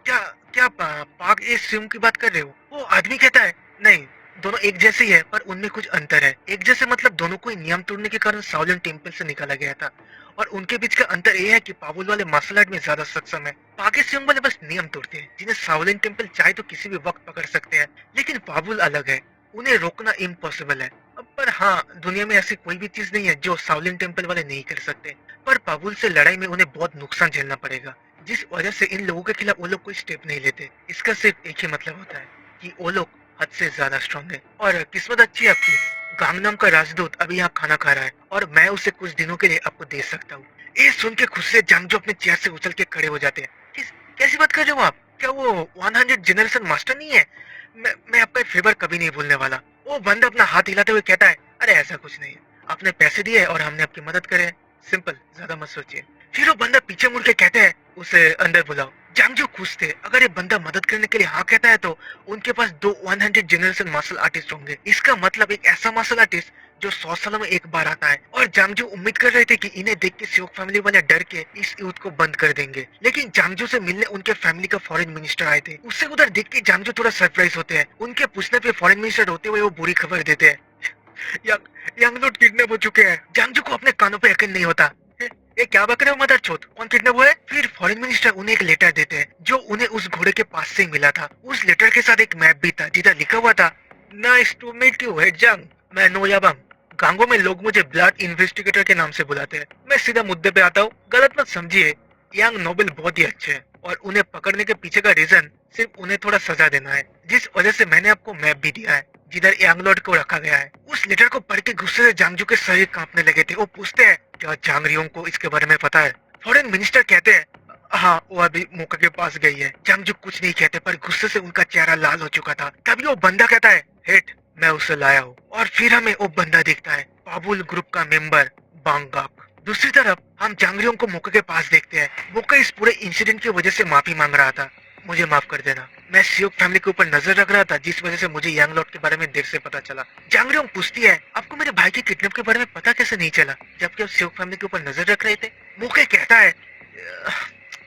क्या क्या पाक ए सिम की बात कर रहे हो? वो आदमी कहता है, नहीं, दोनों एक जैसे ही है, पर उनमें कुछ अंतर है। एक जैसे मतलब दोनों को नियम तोड़ने के कारण साउलिन टेम्पल से निकाला गया था, और उनके बीच का अंतर यह है कि पाबुल वाले मार्शल आर्ट में ज्यादा सक्षम है। पाके सिंह वाले बस नियम तोड़ते हैं, जिन्हें साउलिन टेम्पल चाहे तो किसी भी वक्त पकड़ सकते हैं, लेकिन पाबुल अलग है, उन्हें रोकना इम्पॉसिबल है। अब पर हाँ, दुनिया में ऐसी कोई भी चीज नहीं है जो शाओलिन टेम्पल वाले नहीं कर सकते। पर पाबुल से लड़ाई में उन्हें बहुत नुकसान झेलना पड़ेगा, जिस वजह से इन लोगों के खिलाफ वो लोग कोई स्टेप नहीं लेते। इसका सिर्फ एक ही मतलब होता है कि वो लोग हद से ज्यादा स्ट्रांग है। और किस्मत अच्छी है आपकी, गांगनाम का राजदूत अभी यहाँ खाना खा रहा है और मैं उसे कुछ दिनों के लिए आपको दे सकता हूँ। ये सुन के खुद से जांगजो अपने चेयर से उछल के खड़े हो जाते हैं। कैसी बात कर रहे हो आप? क्या वो 100 जनरेशन मास्टर नहीं है? मैं आपका फेवर कभी नहीं भूलने वाला। वो बंदा अपना हाथ हिलाते हुए कहता है, अरे ऐसा कुछ नहीं है, आपने पैसे दिए और हमने आपकी मदद करे, सिंपल, ज्यादा मत सोचिए। फिर वो बंदा पीछे मुड़ के कहते हैं, उसे अंदर बुलाओ। जांगजो खुश थे, अगर ये बंदा मदद करने के लिए हाँ कहता है तो उनके पास दो 100 जनरेशन मार्शल आर्टिस्ट होंगे। इसका मतलब एक ऐसा मार्शल आर्टिस्ट जो 100 सालों में एक बार आता है। और जांगजू उम्मीद कर रहे थे कि इन्हें देख के सियोक फैमिली वाले डर के इस युद्ध को बंद कर देंगे, लेकिन जांगजू से मिलने उनके फैमिली का फॉरेन मिनिस्टर आए थे। उससे उधर देख के जांगजू थोड़ा सरप्राइज होते हैं। उनके पूछने पे फॉरेन मिनिस्टर होते हुए वो बुरी खबर देते हैं, यंग लॉर्ड किडनैप हो चुके हैं। जांगजू को अपने कानों पे यकीन नहीं होता। ये क्या बक रहे हो मदर चोद, कौन किडनैप हुआ है? फिर फॉरेन मिनिस्टर उन्हें एक लेटर देते हैं जो उन्हें उस घोड़े के पास से मिला था। उस लेटर के साथ एक मैप भी था जिधर लिखा हुआ था, नाइस टू मीट यू हेड जंग, मैं नो याबंग। गांगो में लोग मुझे ब्लड इन्वेस्टिगेटर के नाम से बुलाते हैं। मैं सीधा मुद्दे पे आता हूँ, गलत मत समझिए। यंग नोबेल बहुत ही अच्छे हैं और उन्हें पकड़ने के पीछे का रीजन सिर्फ उन्हें थोड़ा सजा देना है, जिस वजह से मैंने आपको मैप भी दिया है जिधर यंग लॉर्ड को रखा गया है। उस लेटर को पढ़ के गुस्से से जांगजू के शरीर कांपने लगे थे। वो पूछते हैं, क्या जांगरियों को इसके बारे में पता है? फॉरेन मिनिस्टर कहते हैं, हाँ वो अभी मौका के पास गई है। जांगजू कुछ नहीं कहते पर गुस्से से उनका चेहरा लाल हो चुका था। तभी वो बंदा कहता है, हेट, मैं उसे लाया हूँ। और फिर हमें वो बंदा दिखता है, पाबुल ग्रुप का मेंबर बांगाक। दूसरी तरफ हम जांगरियों को मौके के पास देखते हैं। मौका इस पूरे इंसिडेंट की वजह से माफी मांग रहा था, मुझे माफ कर देना, मैं सियोक फैमिली के ऊपर नजर रख रहा था जिस वजह से मुझे यंग लॉर्ड के बारे में देर से पता चला। जांगरियों पूछती है, आपको मेरे भाई के किडनैप के बारे में पता कैसे नहीं चला जबकि आप सियोक फैमिली के ऊपर नजर रख रहे थे? मौके कहता है,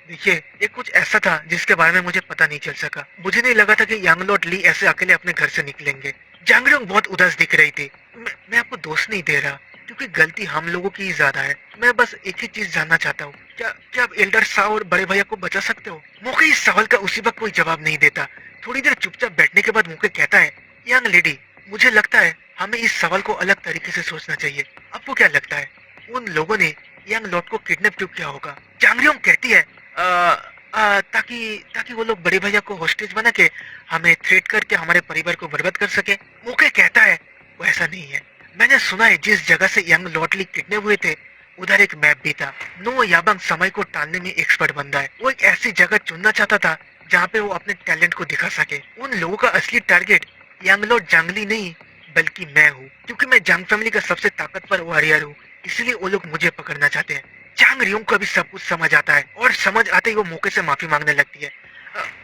देखिए ये कुछ ऐसा था जिसके बारे में मुझे पता नहीं चल सका। मुझे नहीं लगा था कि यंग लॉर्ड ली ऐसे अकेले अपने घर से निकलेंगे। जांगरियों बहुत उदास दिख रही थी। मैं आपको दोष नहीं दे रहा क्योंकि गलती हम लोगों की ही ज्यादा है। मैं बस एक ही चीज जानना चाहता हूँ, क्या क्या आप एल्डर शाह और बड़े भैया को बचा सकते हो? मौके इस सवाल का उसी वक्त कोई जवाब नहीं देता। थोड़ी देर चुपचाप बैठने के बाद मौके कहता है, यंग लेडी, मुझे लगता है हमें इस सवाल को अलग तरीके से सोचना चाहिए। आपको क्या लगता है उन लोगों ने यंग लॉर्ड को किडनैप क्यों किया होगा? जांगरियों कहती है, ताकि ताकि वो लोग बड़े भैया को होस्टेज बना के हमें थ्रेट करके हमारे परिवार को बर्बाद कर सके। मौके कहता है, वो ऐसा नहीं है। मैंने सुना है जिस जगह से यंग लॉटली किडनैप हुए थे उधर एक मैप भी था। नो याबंग समय को टालने में एक्सपर्ट बंदा है। वो एक ऐसी जगह चुनना चाहता था जहाँ पे वो अपने टैलेंट को दिखा सके। उन लोगों का असली टारगेट यंग लॉर्ड जांगली नहीं बल्कि मैं हूँ, क्योंकि मैं जांग फैमिली का सबसे ताकतवर वॉरियर हूँ, इसलिए वो लोग मुझे पकड़ना चाहते हैं। जांग रियोंग को अभी सब कुछ समझ आता है और समझ आते ही वो मौके से माफी मांगने लगती है।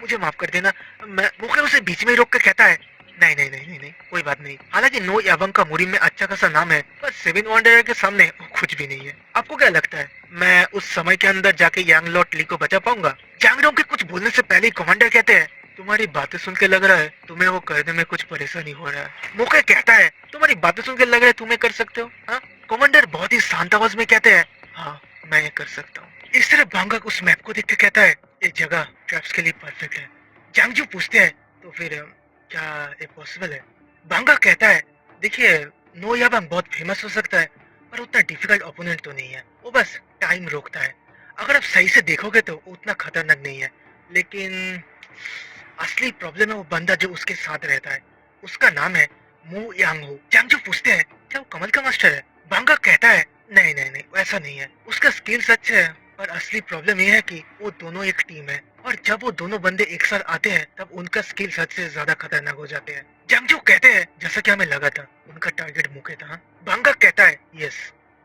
मुझे माफ कर देना। मैं मौके उसे बीच में ही रोक कर कहता है, नहीं नहीं नहीं नहीं नहीं, कोई बात नहीं। हालांकि नो याबंग का मुरीम में अच्छा खासा नाम है पर सेवन वंडर के सामने वो कुछ भी नहीं है। आपको क्या लगता है मैं उस समय के अंदर जाके यांग लॉर्ड ली को बचा पाऊंगा? जांगरों के कुछ बोलने से पहले ही कमांडर कहते हैं, तुम्हारी बातें सुन के लग रहा है तुम्हें वो करने में कुछ परेशानी हो रहा है। मौके कहता है, तुम्हारी बातें सुन के लग रहा है तुम्हें कर सकते हो? हाँ? कमांडर बहुत ही शांत आवाज में कहते हैं, हाँ मैं ये कर सकता हूँ। इस तरह बांगक उस मैप को देख के कहता है, ये जगह ट्रैप्स के लिए परफेक्ट है। जांगजू पूछते हैं, तो फिर क्या ये पॉसिबल है? बांगा कहता है, देखिए नो याबांग बहुत फेमस हो सकता है पर उतना डिफिकल्ट ओपोनेंट तो नहीं है। वो बस टाइम रोकता है। अगर आप सही से देखोगे तो उतना खतरनाक नहीं है, लेकिन असली प्रॉब्लम है वो बंदा जो उसके साथ रहता है। उसका नाम है मू यांग हो। जांगजू पूछते हैं, क्या वो कमल का मास्टर है? बांगा कहता है, नहीं नहीं नहीं वैसा नहीं है। उसका स्किल्स अच्छे है पर असली प्रॉब्लम यह है कि वो दोनों एक टीम है और जब वो दोनों बंदे एक साथ आते हैं तब उनका स्किल्स हद से ज्यादा खतरनाक हो जाते हैं। जांगजू कहते हैं, जैसा कि हमें लगा था उनका टारगेट मुके था। बांगा कहता है, यस,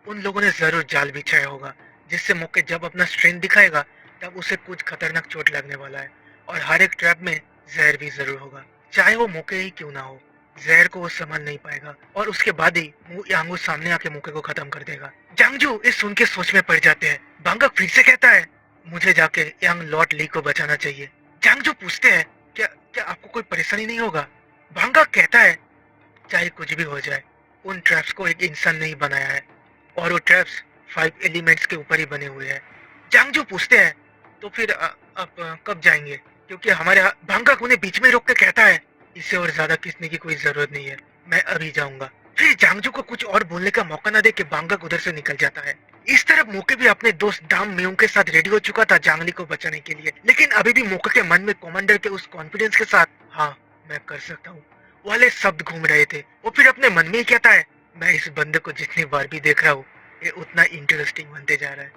उन लोगों ने जरूर जाल बिछाया होगा जिससे मुके जब अपना स्ट्रेंथ दिखाएगा तब उसे कुछ खतरनाक चोट लगने वाला है और हर एक ट्रैप में जहर भी जरूर होगा, चाहे वो मुके ही क्यों ना हो। जहर को वो संभाल नहीं पाएगा और उसके बाद ही मू यांगू सामने आके मुके को खत्म कर देगा। जांगजू इस सुन के सोच में पड़ जाते हैं। बांगा फिर से कहता है, मुझे जाके यंग लॉर्ड ली को बचाना चाहिए। जांगजू पूछते हैं, क्या क्या आपको कोई परेशानी नहीं होगा? बांगा कहता है, चाहे कुछ भी हो जाए उन ट्रैप्स को एक इंसान ने ही बनाया है और वो ट्रैप्स 5 एलिमेंट्स के ऊपर ही बने हुए हैं। जांगजू पूछते हैं, तो फिर आप कब जाएंगे? क्योंकि हमारे भांगा उन्हें बीच में रोक के कहता है, इससे और ज्यादा किसने की कोई जरूरत नहीं है, मैं अभी जाऊंगा। फिर इसलिए जांगजू को कुछ और बोलने का मौका न दे के बांगक उधर से निकल जाता है। इस तरफ मोके भी अपने दोस्त दाम म्यूंग के साथ रेडी हो चुका था जांगली को बचाने के लिए, लेकिन अभी भी मोके के मन में कमांडर के उस कॉन्फिडेंस के साथ हाँ मैं कर सकता हूँ वाले शब्द घूम रहे थे। वो फिर अपने मन में ही कहता है, मैं इस बंदे को जितनी बार भी देख रहा हूँ ये उतना इंटरेस्टिंग बनते जा रहा है।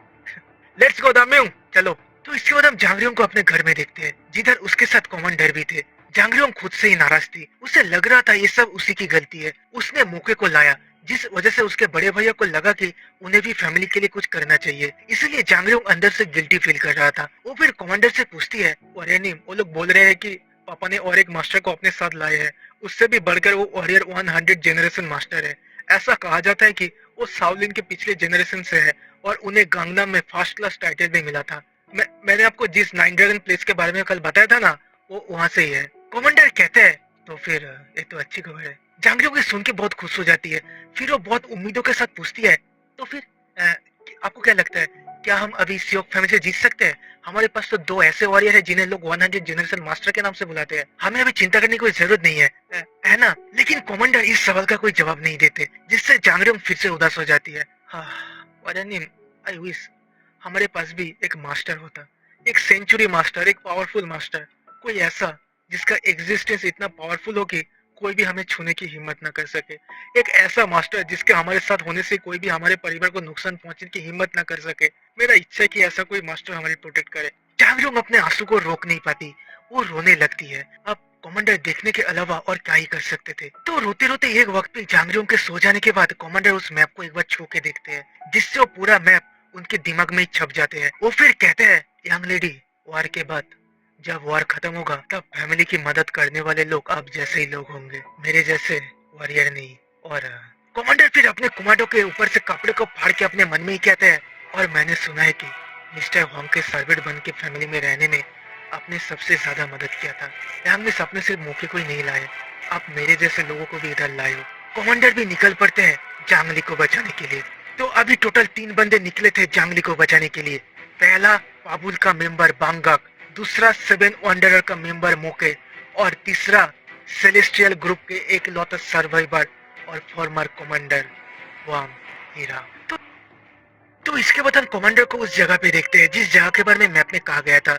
लेट्स गो दाम्योंग, चलो। तो इसके बाद हम जांगरियोंग को अपने घर में देखते हैं, जिधर उसके साथ कमांडर भी थे। जांगरियोंग खुद से ही नाराज थी, उसे लग रहा था ये सब उसी की गलती है, उसने मोके को लाया, जिस वजह से उसके बड़े भैया को लगा कि उन्हें भी फैमिली के लिए कुछ करना चाहिए, इसलिए जांगरियोंग अंदर से गिल्टी फील कर रहा था। वो फिर कमांडर से पूछती है, अरे नहीं, वो लोग बोल रहे हैं कि पापा ने और एक मास्टर को अपने साथ लाए हैं, उससे भी बढ़कर वो वॉरियर 100 जनरेशन मास्टर है। ऐसा कहा जाता है कि वो साउलिन के पिछले जनरेशन से है और उन्हें गांगनाम में फर्स्ट क्लास टाइटल भी मिला था। मैंने आपको जिस नाइन ड्रैगन प्लेस के बारे में कल बताया था ना, वो वहाँ से ही है। कमांडर कहते हैं, तो फिर ये तो अच्छी खबर है। जांगरियों की सुन के बहुत खुश हो जाती है, फिर वो बहुत उम्मीदों के साथ पूछती है, तो फिर आपको क्या लगता है, क्या हम अभी सियोक फैमिली से जीत सकते हैं? हमारे पास तो दो ऐसे वॉरियर है जिन्हें लोग 100 जनरेशन मास्टर के नाम से बुलाते हैं, हमें अभी चिंता करने की कोई जरूरत नहीं है ना? लेकिन कमांडर इस सवाल का कोई जवाब नहीं देते, जिससे जांगरियों फिर से उदास हो जाती है। आई विश हमारे पास भी एक मास्टर होता, एक सेंचुरी मास्टर, एक पावरफुल मास्टर, कोई ऐसा जिसका एग्जिस्टेंस इतना पावरफुल हो कि कोई भी हमें छूने की हिम्मत न कर सके, एक ऐसा मास्टर जिसके हमारे साथ होने से कोई भी हमारे परिवार को नुकसान पहुंचने की हिम्मत न कर सके। मेरा इच्छा है कि ऐसा कोई मास्टर हमारी प्रोटेक्ट करे। जांगरियोंग अपने आंसू को रोक नहीं पाती, वो रोने लगती है। अब कमांडर देखने के अलावा और क्या ही कर सकते थे। तो रोते रोते एक वक्त पे जांगरियोंग के सो जाने के बाद कमांडर उस मैप को एक बार छू के देखते हैं, जिससे वो पूरा मैप उनके दिमाग में ही छप जाते हैं। वो फिर कहते हैं, यंग लेडी, वार के बाद जब वार खत्म होगा तब फैमिली की मदद करने वाले लोग आप जैसे ही लोग होंगे, मेरे जैसे वॉरियर नहीं। और कमांडर फिर अपने कमांडो के ऊपर से कपड़े को फाड़ के अपने मन में ही कहते हैं, और मैंने सुना है कि मिस्टर होंग के सर्वेंट बन के फैमिली में रहने में आपने सबसे ज्यादा मदद किया था। यांग में सपने सिर्फ मौके को ही नहीं लाए, आप मेरे जैसे लोगों को भी इधर लाए हो। कमांडर भी निकल पड़ते हैं जांगली को बचाने के लिए। तो अभी टोटल 3 बंदे निकले थे जांगली को बचाने के लिए। पहला पाबुल का मेंबर बांगक, दूसरा 7 वंडरर का मेंबर मोके, और तीसरा सेलेस्टियल ग्रुप के एक लौता सर्वाइवर और फॉर्मर कमांडर वाम हीरा। तो इसके बाद हम कमांडर को उस जगह पे देखते हैं जिस जगह के बारे में मैप में कहा गया था।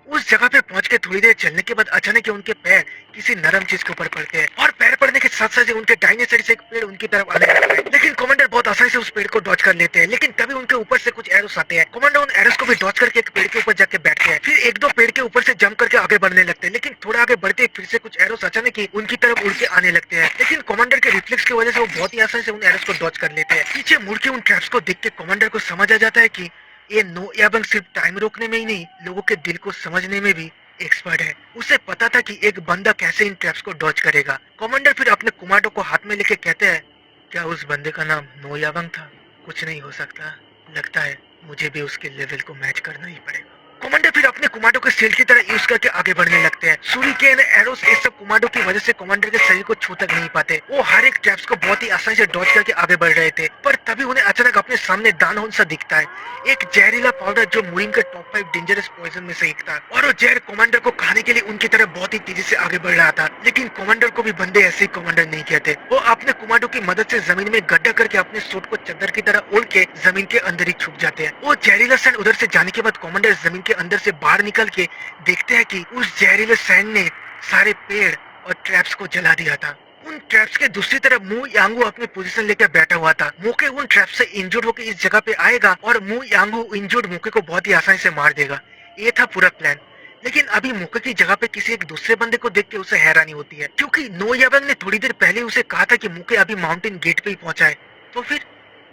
उस जगह पे पहुंच के थोड़ी देर चलने के बाद अचानक ही उनके पैर किसी नरम चीज के ऊपर पड़ते हैं, और पैर पड़ने के साथ साथ उनके दाहिने साइड से एक पेड़ उनकी तरफ आने लगता है। लेकिन कमांडर बहुत आसानी से उस पेड़ को डॉज कर लेते हैं, लेकिन तभी उनके ऊपर से कुछ एरोस आते हैं। कमांडर उन एरोस को भी डॉज करके एक पेड़ के ऊपर जाके बैठते हैं, फिर एक दो पेड़ के ऊपर से जंप करके आगे बढ़ने लगते हैं। लेकिन थोड़ा आगे बढ़ते फिर से कुछ एरोस अचानक ही उनकी तरफ उड़ के आने लगते हैं, लेकिन कमांडर के रिफ्लेक्स की वजह से वो बहुत ही आसानी से उन एरोस को डॉज कर लेते हैं। पीछे मुड़ के उन ट्रैप्स को देख के कमांडर को समझ आ जाता है कि ये नो याबंग सिर्फ टाइम रोकने में ही नहीं, लोगों के दिल को समझने में भी एक्सपर्ट है। उसे पता था कि एक बंदा कैसे इन ट्रैप्स को डॉज करेगा। कमांडर फिर अपने कुमाटो को हाथ में लेके कहते हैं, क्या उस बंदे का नाम नो याबंग था? कुछ नहीं हो सकता, लगता है मुझे भी उसके लेवल को मैच करना ही पड़ेगा। कमांडर फिर अपने कुमाटो के शील्ड की तरह यूज करके आगे बढ़ने लगते हैं। सूरिकेन, एरोस, ये सब कुमाटो की वजह से कमांडर के शरीर को छू तक नहीं पाते। वो हर एक ट्रैप्स को बहुत ही आसानी से डॉज करके आगे बढ़ रहे थे, पर तभी उन्हें अचानक अपने सामने दानहोन सा दिखता है, एक जहरीला पाउडर जो मुरिंग के टॉप 5 डेंजरस पॉइजन में से एक था, और वो जहर कमांडर को खाने के लिए उनकी तरफ बहुत ही तेजी से आगे बढ़ रहा था। लेकिन कमांडर को भी बंदे ऐसे ही कमांडर नहीं कहते। वो अपने कुमाटो की मदद से जमीन में गड्ढा करके अपने सूट को चादर की तरह ओढ़ के जमीन के अंदर ही छुप जाते हैं। वो जहरीला सैंड उधर से जाने के बाद कमांडर जमीन के अंदर से बाहर निकल के देखते हैं कि उस जहरीले सैंड ने सारे पेड़ और ट्रैप्स को जला दिया था। उन ट्रैप्स के दूसरी तरफ मू यांगू अपनी पोजीशन लेकर बैठा हुआ था। मोके उन ट्रैप्स से इंजर्ड होकर इस जगह पे आएगा और मू यांगू इंजर्ड मोके को बहुत ही आसानी से मार देगा। ये था पूरा प्लान। लेकिन अभी मोके की जगह पे किसी एक दूसरे बंदे को देख के उसे हैरानी होती है, क्योंकि नो याबंग ने थोड़ी देर पहले उसे कहा था कि मोके अभी माउंटेन गेट पे ही पहुंचा है। तो फिर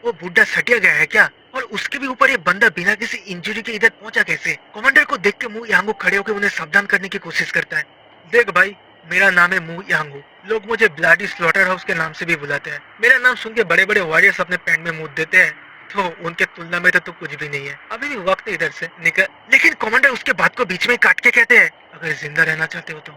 वो बुड्ढा सटिया गया है क्या? और उसके भी ऊपर ये बंदा बिना किसी इंजरी के इधर पहुंचा कैसे? कमांडर को देख के मू यांगू खड़े होकर उन्हें सावधान करने की कोशिश करता है। देख भाई, मेरा नाम है मू यांगू, लोग मुझे ब्लडी स्लॉटर हाउस के नाम से भी बुलाते हैं। मेरा नाम सुन के बड़े बड़े वॉरियर्स अपने पैंट में मुंह देते हैं, तो उनके तुलना में तो कुछ भी नहीं है। अभी भी वक्त इधर से निकल। लेकिन कमांडर उसके बात को बीच में काट के कहते हैं, अगर जिंदा रहना चाहते हो तो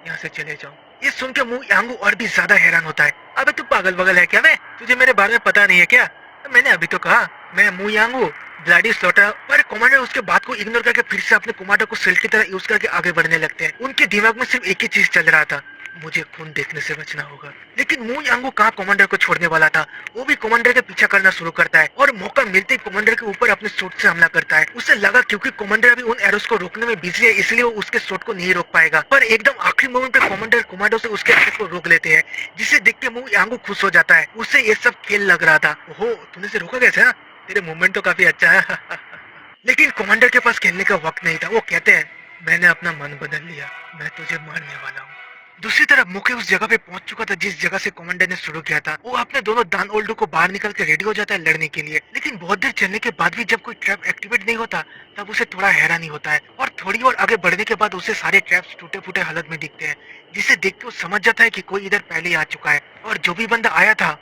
यहाँ से चले जाओ। ये सुन के मू यांगू और भी ज्यादा हैरान होता है। अबे तू पागल वगल है क्या? मैं तुझे मेरे बारे में पता नहीं है क्या? मैंने अभी तो कहा मैं मू यांगू ब्लडी स्लॉटर। पर कमांडर उसके बात को इग्नोर करके फिर से अपने कुमाटो को सेल की तरह यूज करके आगे बढ़ने लगते हैं। उनके दिमाग में सिर्फ एक ही चीज चल रहा था, मुझे खून देखने से बचना होगा। लेकिन मू यांगू कहाँ कमांडर को छोड़ने वाला था। वो भी कमांडर के पीछा करना शुरू करता है और मौका मिलते ही कमांडर के ऊपर अपने शॉट से हमला करता है। उसे लगा क्योंकि कमांडर अभी उन एरोस को रोकने में बिजी है, इसलिए वो उसके शॉट को नहीं रोक पाएगा। पर एकदम आखिरी मोमेंट पे कमांडर कमांडो से उसके अटैक को रोक लेते हैं, जिसे देख के मू यांगू खुश हो जाता है। उसे ये सब खेल लग रहा था। ओहो, तूने से रोका कैसे? हाँ? तेरे मूवमेंट तो काफी अच्छा है। लेकिन कमांडर के पास खेलने का वक्त नहीं था। वो कहते हैं, मैंने अपना मन बदल लिया, मैं तुझे मारने वाला हूँ। दूसरी तरफ मुके उस जगह पे पहुंच चुका था जिस जगह से कमांडर ने शुरू किया था। वो अपने दोनों दान ओल्डो को बाहर निकल के रेडी हो जाता है लड़ने के लिए। लेकिन बहुत देर चलने के बाद भी जब कोई ट्रैप एक्टिवेट नहीं होता तब उसे थोड़ा हैरानी होता है और थोड़ी और आगे बढ़ने के बाद उसे सारे ट्रैप्स टूटे फूटे हालत में दिखते हैं, जिसे देख के वो समझ जाता है कि कोई इधर पहले ही आ चुका है और जो भी बंदा आया था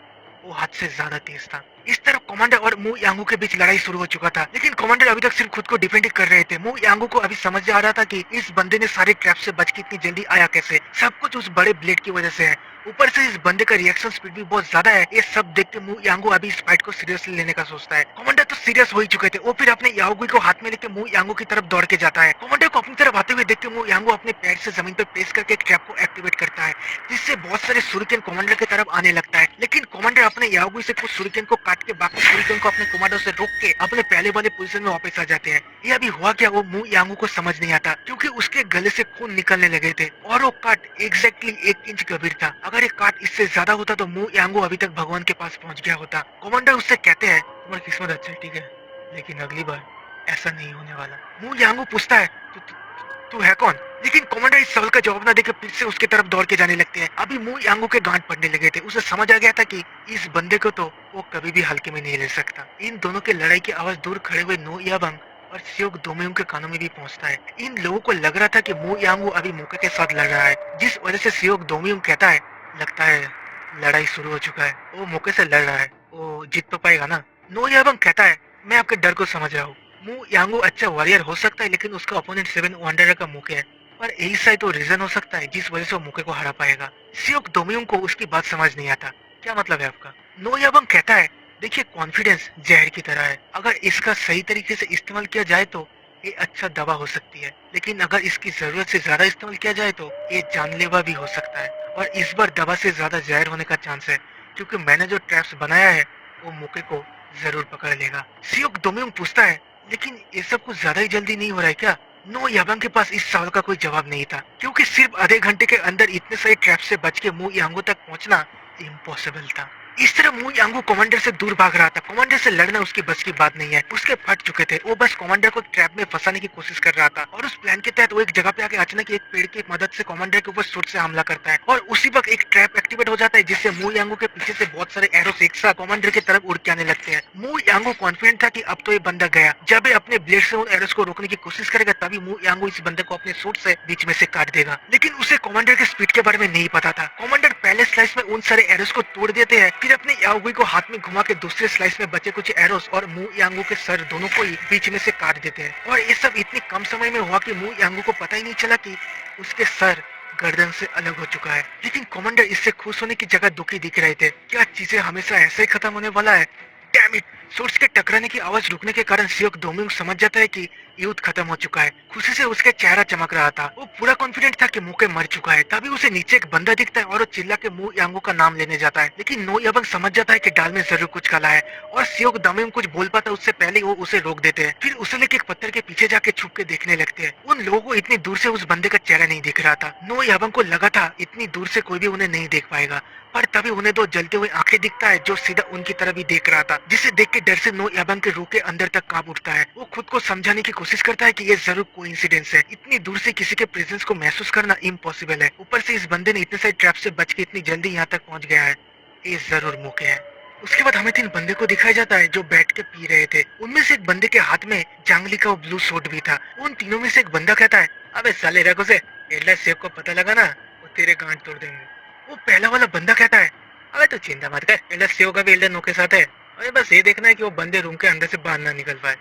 वो हद से ज्यादा तेज था। इस तरफ कमांडर और मू यांगू के बीच लड़ाई शुरू हो चुका था, लेकिन कमांडर अभी तक सिर्फ खुद को डिफेंड कर रहे थे। मू यांगू को अभी समझ आ रहा था कि इस बंदे ने सारे ट्रैप से बच के इतनी जल्दी आया कैसे। सब कुछ उस बड़े ब्लेड की वजह से है। ऊपर से इस बंदे का रिएक्शन स्पीड भी बहुत ज्यादा है। ये सब देख के मू यांगू अभी इस फाइट को सीरियसली लेने का सोचता है। कमांडर तो सीरियस हो ही चुके थे। वो फिर अपने याओगुई को हाथ में लेके मू यांगू की तरफ दौड़ के जाता है। कमांडर को अपनी तरफ आते हुए देख के मू यांगू अपने पैर से जमीन पर प्रेस करके एक ट्रैप को एक्टिवेट करता है, जिससे बहुत सारे सुरिकेन कमांडर की तरफ आने लगता है। लेकिन कमांडर अपने याओगुई से कुछ सुरिकेन को काट के बाकी सुरिकेन को अपने कमांडो से रोक के अपने पहले वाले पोजीशन में वापस आ जाते हैं। ये अभी हुआ क्या वो मू यांगू को समझ नहीं आता, क्योंकि उसके गले से खून निकलने लगे थे और वो काट एग्जैक्टली 1 इंच गंभीर था। अगर ये काट इससे ज्यादा होता तो मू यांगू अभी तक भगवान के पास पहुंच गया होता। कमांडर उससे कहते हैं, तुम्हारी किस्मत अच्छी है, ठीक है, लेकिन अगली बार ऐसा नहीं होने वाला। मू यांगू पूछता है, तू है कौन? लेकिन कमांडर इस सवाल का जवाब न देकर फिर से उसकी तरफ दौड़ के जाने लगते हैं। अभी मू यांगू के गांठ पड़ने लगे थे। उसे समझ आ गया था कि इस बंदे को तो वो कभी भी हल्के में नहीं ले सकता। इन दोनों की लड़ाई की आवाज दूर खड़े हुए नो याबंग और सियोक दोमेयुंग के कानों में भी पहुंचता है। इन लोगों को लग रहा था कि मू यांगू अभी मोका के साथ लड़ रहा है, जिस वजह से सियोक दोमेयुंग कहता है, लगता है लड़ाई शुरू हो चुका है। वो मोके से लड़ रहा है, वो जीत तो पाएगा ना? नो याबंग कहता है, मैं आपके डर को समझ रहा हूँ। मू यांगू अच्छा वॉरियर हो सकता है, लेकिन उसका ओपोनेंट 7 वंडर का मुके है। पर यही शायद तो रीजन हो सकता है जिस वजह से वो मुके को हरा पाएगा। सियोक दोमेयुंग को उसकी बात समझ नहीं आता। क्या मतलब है आपका? नो याबंग कहता है, देखिए कॉन्फिडेंस जहर की तरह है। अगर इसका सही तरीके से इस्तेमाल किया जाए तो ये अच्छा दवा हो सकती है, लेकिन अगर इसकी जरूरत से ज्यादा इस्तेमाल किया जाए तो ये जानलेवा भी हो सकता है। और इस बार दवा से ज्यादा जहर होने का चांस है, क्योंकि मैंने जो ट्रैप्स बनाया है वो मुके को जरूर पकड़ लेगा। सियोक दोमेयुंग पूछता है, लेकिन ये सब कुछ ज्यादा ही जल्दी नहीं हो रहा है क्या? नो याबंग के पास इस सवाल का कोई जवाब नहीं था, क्योंकि सिर्फ आधे घंटे के अंदर इतने सारे ट्रैप से बच के मू यांगू तक पहुंचना इम्पॉसिबल था। इस तरह मू यांगू कमांडर से दूर भाग रहा था। कमांडर से लड़ना उसकी बस की बात नहीं है, उसके फट चुके थे। वो बस कमांडर को ट्रैप में फंसाने की कोशिश कर रहा था और उस प्लान के तहत वो एक जगह पे आके अचानक एक पेड़ की मदद से कमांडर के ऊपर शॉट से हमला करता है और उसी वक्त एक ट्रैप एक्टिवेट हो जाता है, जिससे मू यांगू के पीछे से बहुत सारे एरोस एक साथ कमांडर की तरफ उड़ के आने लगते हैं। मू यांगू कॉन्फिडेंट था कि अब तो ये बंदा गया। जब ये अपने ब्लेड से उन एरोस को रोकने की कोशिश करेगा तभी मू यांगू इस बंदे को अपने शॉट से बीच में से काट देगा। लेकिन उसे कमांडर के स्पीड के बारे में नहीं पता था। कमांडर पहले स्लाइस में उन सारे एरोस को तोड़ देते हैं, फिर अपने याओगुई को हाथ में घुमा के दूसरे स्लाइस में बचे कुछ एरोस और मू यांगू के सर दोनों को ही बीच में से काट देते हैं। और ये सब इतनी कम समय में हुआ कि मू यांगू को पता ही नहीं चला कि उसके सर गर्दन से अलग हो चुका है। लेकिन कमांडर इससे खुश होने की जगह दुखी दिख रहे थे। क्या चीजें हमेशा ऐसे ही खत्म होने वाला है? Damn it! सोर्स के टकराने की आवाज रुकने के कारण सियोक दोमेयुंग समझ जाता है कि युद्ध खत्म हो चुका है। खुशी से उसका चेहरा चमक रहा था। वो पूरा कॉन्फिडेंट था कि मुके मर चुका है। तभी उसे नीचे एक बंदा दिखता है और वो चिल्ला के मू यांगू का नाम लेने जाता है। लेकिन नो याबंग समझ जाता है कि डाल में जरूर कुछ काला है और सियोक दोमेयुंग कुछ बोल पाता उससे पहले वो उसे रोक देते हैं। फिर उसे लेके एक पत्थर के पीछे जाके छुप के देखने लगते हैं। उन लोगों को इतनी दूर से उस बंदे का चेहरा नहीं दिख रहा था। नो याबंग को लगा था इतनी दूर से कोई भी उन्हें नहीं देख पाएगा, पर तभी उन्हें दो जलते हुए आंखें दिखता है जो सीधा उनकी तरफ ही देख रहा था, जिसे देख के डर से नो याबंग के रूह के अंदर तक कांप उठता है। वो खुद को समझाने की कोशिश करता है कि ये जरूर कोइंसिडेंस है। इतनी दूर से किसी के प्रेजेंस को महसूस करना इम्पॉसिबल है। ऊपर से इस बंदे ने इतने सारे ट्रैप से बच के इतनी जल्दी यहाँ तक पहुँच गया है, ये जरूर मौके है। उसके बाद हमें 3 बंदे को दिखाया जाता है जो बैठ के पी रहे थे। उनमें से एक बंदे के हाथ में जांगली का वो ब्लू सूट भी था। उन तीनों में से एक बंदा कहता है, अबे साले रखो से, एडला सेब को पता लगा ना वो तेरे गांठ तोड़ देंगे। वो पहला वाला बंदा कहता है, अबे तू चिंता मत कर, एल्डर सेव का भी एल्डर नो के साथ है, अबे बस ये देखना है कि वो बंदे रूम के अंदर से बाहर ना निकल पाए।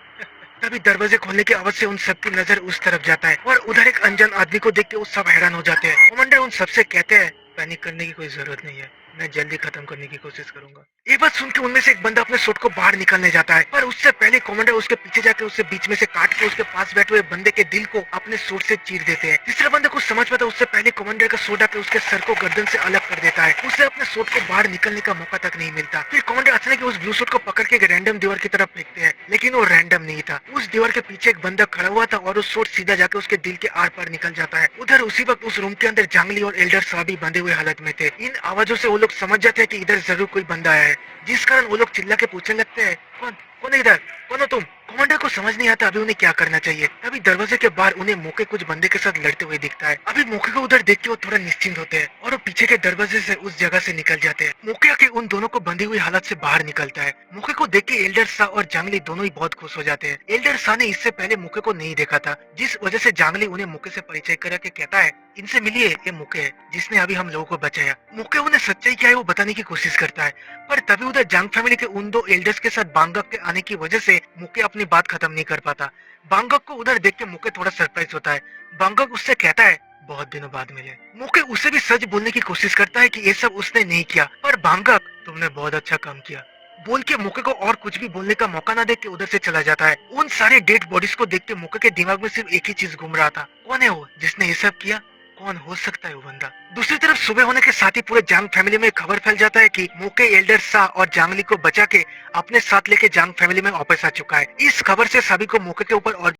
तभी दरवाजे खोलने की आवाज से उन सबकी नजर उस तरफ जाता है और उधर एक अनजान आदमी को देख के वो सब हैरान हो जाते हैं। कमांडर उन सबसे कहते हैं, पैनिक करने की कोई जरूरत नहीं है, मैं जल्दी खत्म करने की कोशिश करूंगा। ये बात सुन के उनमें से एक बंदा अपने सूट को बाहर निकालने जाता है, पर उससे पहले कमांडर उसके पीछे जाके उसे बीच में से काट के उसके पास बैठे हुए बंदे के दिल को अपने सूट से चीर देते हैं। तीसरा बंदा कुछ समझ पाता उससे पहले कमांडर का सूट आके उसके सर को गर्दन से अलग कर देता है। उसे अपने सूट को बाहर निकलने का मौका तक नहीं मिलता। फिर कमांडर अचानक उस ब्लू सूट को पकड़ के एक रैंडम दीवार की तरफ फेंकते हैं, लेकिन वो रैंडम नहीं था। उस दीवार के पीछे एक बंदा खड़ा हुआ था और उस सूट सीधा जाके उसके दिल के आर पार निकल जाता है। उधर उसी वक्त उस रूम के अंदर जांगली और एल्डर शाह भी बंधे हुए हालत में थे। इन आवाजों से वो लोग समझ जाते हैं कि इधर जरूर कोई बंदा आया है, जिस कारण वो लोग चिल्ला के पूछने लगते हैं, कौन कौन है इधर, कौन हो तुम। कमांडर को समझ नहीं आता अभी उन्हें क्या करना चाहिए। तभी दरवाजे के बाहर उन्हें मौके कुछ बंदे के साथ लड़ते हुए दिखता है। अभी मौके को उधर देख के वो थोड़ा निश्चिंत होते हैं और वो पीछे के दरवाजे से उस जगह से निकल जाते हैं। मौके आके उन दोनों को बंधी हुई हालत से बाहर निकलता है। मौके को देख के एल्डर शाह और जांगली दोनों ही बहुत खुश हो जाते हैं। एल्डर शाह ने इससे पहले मौके को नहीं देखा था, जिस वजह से जांगली उन्हें मौके से परिचय करा के कहता है, इनसे मिलिए, ये मौके है जिसने अभी हम लोगों को बचाया। मौके उन्हें सच्चाई क्या है वो बताने की कोशिश करता है, पर तभी उधर जांग फैमिली के उन दो एल्डर्स के साथ बांगक के आने की वजह से मुके अपनी बात खत्म नहीं कर पाता। बांगक को उधर देख के मुके थोड़ा सरप्राइज होता है। बांगक उससे कहता है, बहुत दिनों बाद मिले। मुके उसे भी सच बोलने की कोशिश करता है कि ये सब उसने नहीं किया, पर बांगक, तुमने बहुत अच्छा काम किया बोल के मुके को और कुछ भी बोलने का मौका ना देख के उधर से चला जाता है। उन सारे डेड बॉडीज को देख के मुके के दिमाग में सिर्फ एक ही चीज घूम रहा था, कौन है वो जिसने ये सब किया, कौन हो सकता है वो बंदा। दूसरी तरफ सुबह होने के साथ ही पूरे जांग फैमिली में खबर फैल जाता है कि मोके एल्डर शाह और जांगली को बचा के अपने साथ लेके जांग फैमिली में वापस आ चुका है। इस खबर से सभी को मोके के ऊपर और